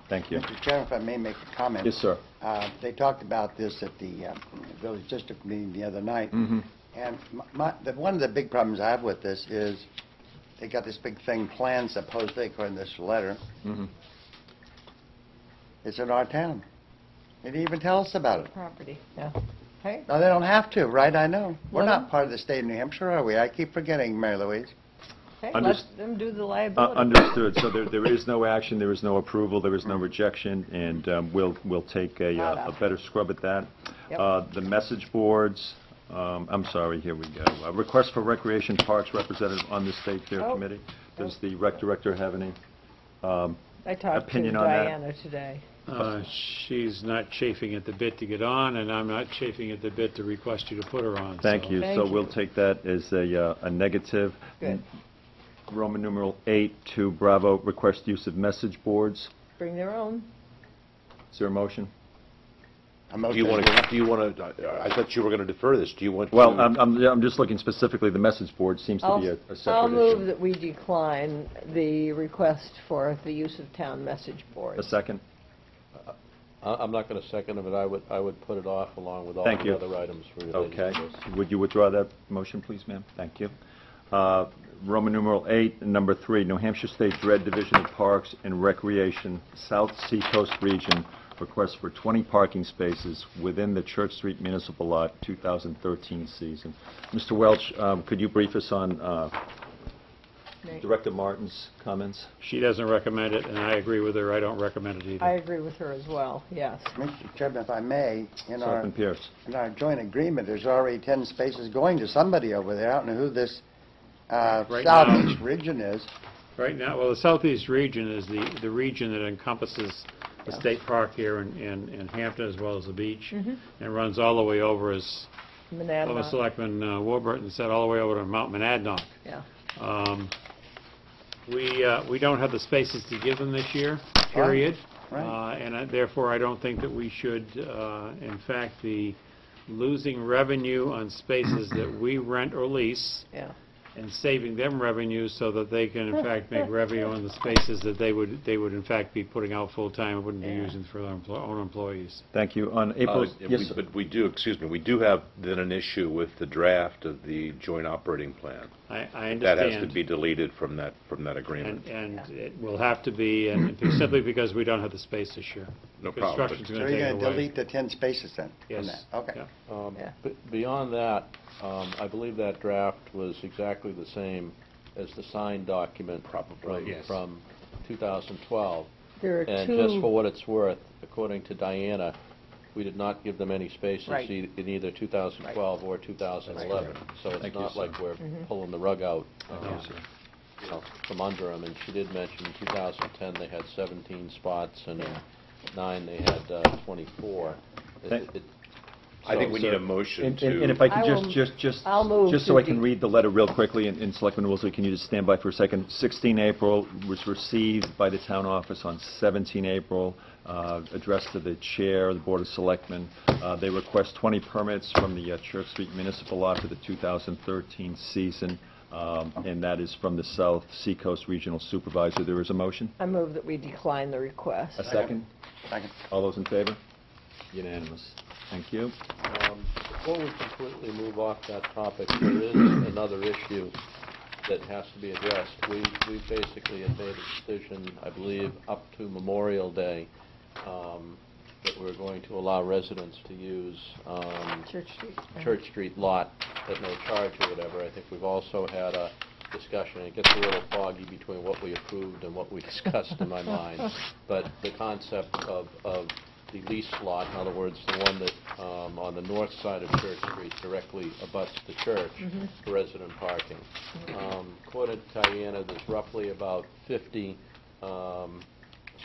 Thank you. Mr. Chairman, if I may make a comment. Yes, sir. They talked about this at the village district meeting the other night, and one of the big problems I have with this is they got this big thing planned, supposedly, according to this letter. It's in our town. They didn't even tell us about it. Property, yeah. Hey, No, they don't have to, right? I know. We're Well- not part of the state of New Hampshire, are we? I keep forgetting, Mary Louise. hey, Unders- let them do the liability. Understood. So there is no action, there is no approval, there is no rejection, and we'll take a better scrub at that. Yep. The message boards, I'm sorry, here we go. Request for Recreation Parks representative on the State Fair Oh. Committee. Does the rec director have any I talked to opinion on that? Diana today. She's not chafing at the bit to get on, and I'm not chafing at the bit to request you to put her on. Thank so- you. Thank So you. we'll take that as a negative. Good. Roman numeral 8 to Bravo, request use of message boards. Bring their own. Is there a motion? Do you want to, I thought you were going to defer this. Do you want to? Well, I'm just looking specifically, the message board seems to be a separate issue. I'll move that we decline the request for the use of town message boards. A second? I'm not going to second it, but I would put it off along with all Thank the you. other items related Okay. to this. Would you withdraw that motion, please, ma'am? Thank you. Roman numeral 8, and number 3, New Hampshire State Dred Division of Parks and Recreation, South Seacoast Region, request for 20 parking spaces within the Church Street Municipal Lot 2013 season. Mr. Welch, could you brief us on Director Martin's comments? She doesn't recommend it, and I agree with her. I don't recommend it either. I agree with her as well, yes. Mr. Chairman, if I may, in Selectman Pierce. our joint agreement, there's already 10 spaces going to somebody over there. I don't know who this Right southeast region is. Right now, well, the southeast region is the region that encompasses the state park here in Hampton as well as the beach, and runs all the way over, as Monadnock. Selectman Warburton said, all the way over to Mount Monadnock. Yeah. We don't have the spaces to give them this year, period. Right. And therefore, I don't think that we should, in fact, be losing revenue on spaces that we rent or lease, Yeah. and saving them revenue so that they can in fact make revenue on the spaces that they would in fact be putting out full-time and wouldn't be Yeah. using for their own employees. Thank you. On April... yes, sir. But we do have then an issue with the draft of the joint operating plan. I understand. That has to be deleted from that agreement. And it will have to be, and simply because we don't have the space this year. No problem. Construction's So going to you're take it going to away. delete the 10 spaces then? from Yes. that? Okay. Yeah. Yeah. Beyond that, I believe that draft was exactly the same as the signed document Probably, yes. from 2012. There are And two. just for what it's worth, according to Diana, we did not give them any spaces Right. in either 2012 or 2011. So it's Thank you, not sir. like we're pulling the rug out from under them. And she did mention in 2010 they had 17 spots, and in 9 they had 24. I think we need a motion to... And if I could I will- just I'll move just so to I can de- read the letter real quickly, and Selectman Woolsey, can you just stand by for a second? 16 April was received by the town office on 17 April, addressed to the chair of the Board of Selectmen. They request 20 permits from the Church Street Municipal Lot for the 2013 season, and that is from the South Seacoast Regional Supervisor. There is a motion? I move that we decline the request. A second? Second. All those in favor? Unanimous. Thank you. Before we completely move off that topic, there is another issue that has to be addressed. We basically have made a decision, I believe, up to Memorial Day, that we're going to allow residents to use Church Street. Church Street lot at no charge or whatever. I think we've also had a discussion. It gets a little foggy between what we approved and what we discussed in my mind. But the concept of the lease lot, in other words, the one that on the north side of Church Street directly abuts the church for resident parking. Quoted Diana, there's roughly about 50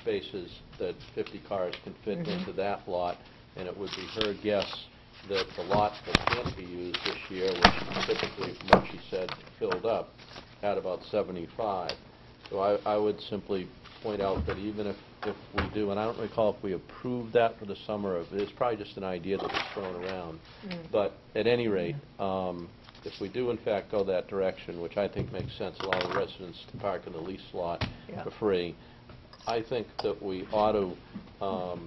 spaces that 50 cars can fit into that lot, and it would be her guess that the lot that can't be used this year, which typically, from what she said, filled up, had about 75. So I would simply point out that even if we do, and I don't recall if we approved that for the summer, it's probably just an idea that was thrown around. But at any rate, if we do in fact go that direction, which I think makes sense, allow the residents to park in the lease lot for free, I think that we ought to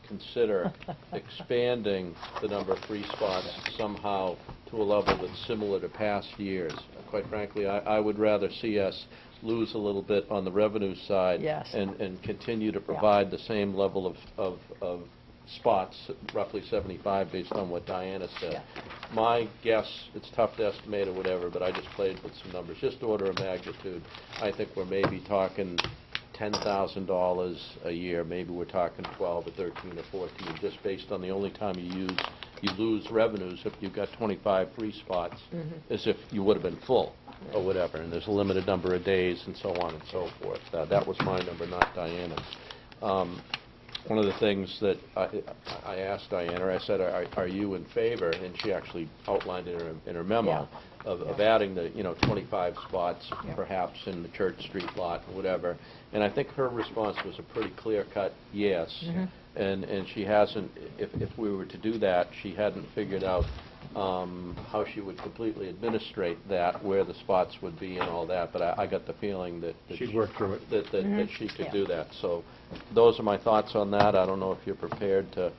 consider expanding the number of free spots somehow to a level that's similar to past years. Quite frankly, I would rather see us lose a little bit on the revenue side and continue to provide the same level of spots, roughly 75 based on what Diana said. My guess, it's tough to estimate or whatever, but I just played with some numbers, just order of magnitude. I think we're maybe talking $10,000 a year. Maybe we're talking 12 or 13 or 14, just based on the only time you lose revenues if you've got 25 free spots, as if you would have been full or whatever. And there's a limited number of days and so on and so forth. That was my number, not Diana's. One of the things that I asked Diana, I said, are you in favor? And she actually outlined it in her memo of adding the 25 spots perhaps in the Church Street lot or whatever. And I think her response was a pretty clear-cut yes. And she hasn't, if we were to do that, she hadn't figured out how she would completely administrate that, where the spots would be and all that. But I got the feeling that She'd work through it. That she could do that. So those are my thoughts on that. I don't know if you're prepared to,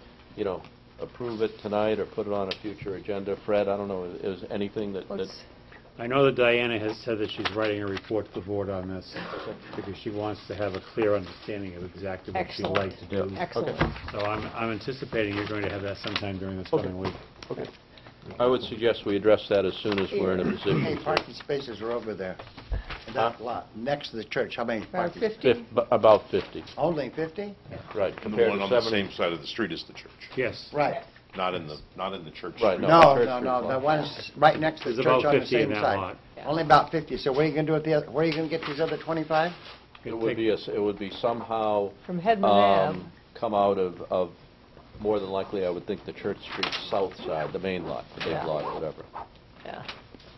approve it tonight or put it on a future agenda. Fred, I don't know, is anything that... I know that Diana has said that she's writing a report to the board on this because she wants to have a clear understanding of exactly what she'd like to do. Excellent. So I'm anticipating you're going to have that sometime during this coming week. Okay. I would suggest we address that as soon as we're in a position. How many parking spaces are over there? In that lot, next to the church, how many Around parking? 50? About 50. Only 50? Right. And the Compared one to on the 70. same side of the street as the church, Yes. Right. not in the church. Right, street. no. No, Church no, Street no, lot. the one's right next to the There's church about on the 50 in same that side. lot. Only about 50. So what are you going to do with the other, where are you going to get these other 25? It would be somehow From Hedman Ave. come out of more than likely, I would think, the Church Street south side, the main lot, the big lot or whatever. Yeah.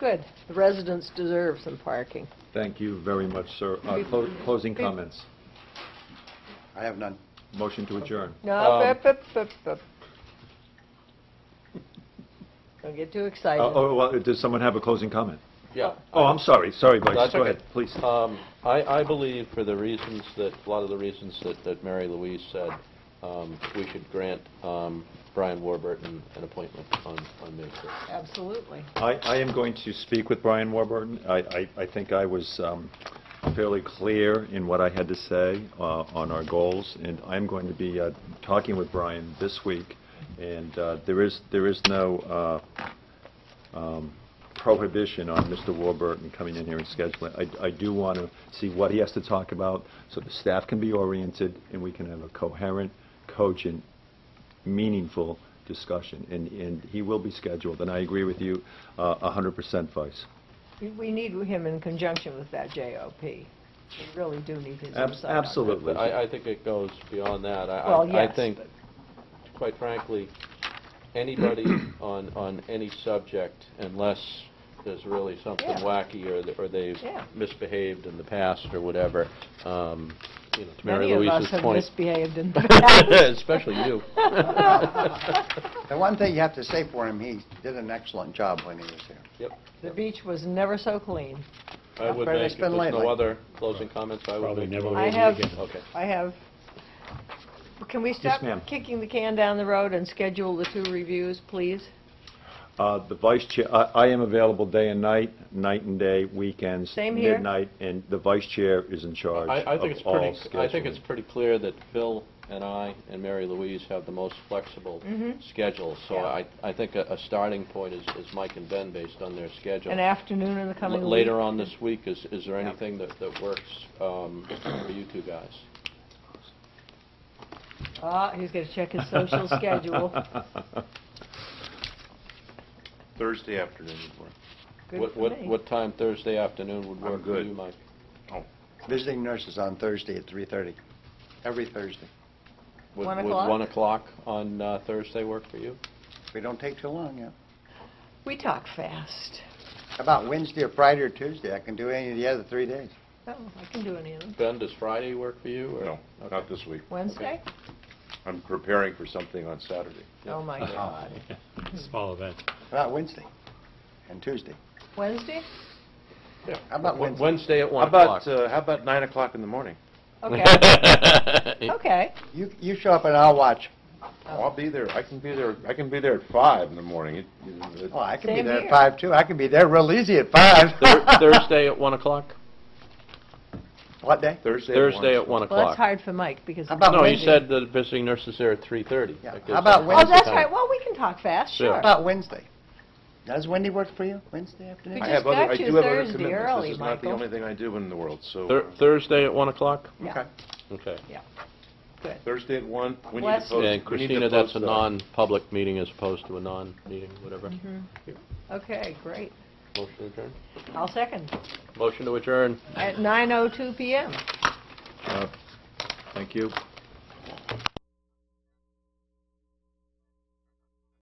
Good. The residents deserve some parking. Thank you very much, sir. Closing comments. I have none. Motion to adjourn. No, don't get too excited. Well, does someone have a closing comment? Yeah. Oh, I'm sorry. Sorry, Vice. That's Go okay. ahead, please. I believe for the reasons that, a lot of the reasons that Mary Louise said, we should grant Brian Warburton an appointment on May 6th. Absolutely. I am going to speak with Brian Warburton. I think I was fairly clear in what I had to say on our goals, and I'm going to be talking with Brian this week, and there is no prohibition on Mr. Warburton coming in here and scheduling. I do want to see what he has to talk about so the staff can be oriented and we can have a coherent, cogent, meaningful discussion, and he will be scheduled, and I agree with you 100%, Vice. We need him in conjunction with that JOP. We really do need his insight. Absolutely. But I think it goes beyond that. Well, yes, I think, quite frankly, anybody on any subject, unless there's really something wacky or they've misbehaved in the past or whatever, to Mary Many of us Louise's have point, misbehaved in the past. especially you. The one thing you have to say for him, he did an excellent job when he was here. Yep. The beach was never so clean. I would But make, it's if been there's lately. no other closing comments, I would Probably make. never the will I motion. have, again. Okay. I have Can we stop ma'am. kicking the can down the road and schedule the 2 reviews, please? The vice chair, I am available day and night, night and day, weekends, Same here. midnight, and the vice chair is in charge I think of it's all pretty, I think it's scheduling. pretty clear that Phil and I and Mary Louise have the most flexible schedule. So Yeah. I think a starting point is Mike and Ben based on their schedule. An afternoon in the coming week? Later on this week, is there anything that works for you two guys? He's going to check his social schedule. Thursday afternoon would work. Good for me. What time Thursday afternoon would I'm work for good. you, Mike? Visiting nurses on Thursday at 3:30, every Thursday. Would 1 would o'clock? 1 o'clock on Thursday work for you? We don't take too long, yeah. We talk fast. How about Wednesday or Friday or Tuesday? I can do any of the other 3 days. Oh, I can do any of them. Ben, does Friday work for you? Or? No, Okay. not this week. Wednesday? I'm preparing for something on Saturday. Oh, my God. Small event. How about Wednesday and Tuesday? Wednesday? How about Wednesday? Wednesday at 1 How o'clock. about, how about 9 o'clock in the morning? Okay. Okay. You show up and I'll watch. Oh, I'll be there. I can be there at 5 in the morning. Oh, I can be Same there here. at 5 too. I can be there real easy at 5. Thursday at 1 o'clock? What day? Thursday at 1 Well, o'clock. that's hard for Mike because... How about No, he Wednesday? said the visiting nurse is there at 3:30. Yeah. That gives How about them Oh, Wednesday? that's time. right. Well, we can talk fast, Sure. sure. How about Wednesday? Does Wednesday work for you? Wednesday afternoon? We I just have other, got I you do have other Thursday commitments. early, This is not the Michael. only thing I do in the world, so. Thursday at 1 o'clock? Yeah. Okay. Okay. Good. Thursday at 1. We need Bless to post. And we need to Christina, that's a post, non-public meeting as opposed to a non-meeting, whatever. Okay, great. Motion to adjourn? I'll second. Motion to adjourn. At 9:02 PM. Thank you.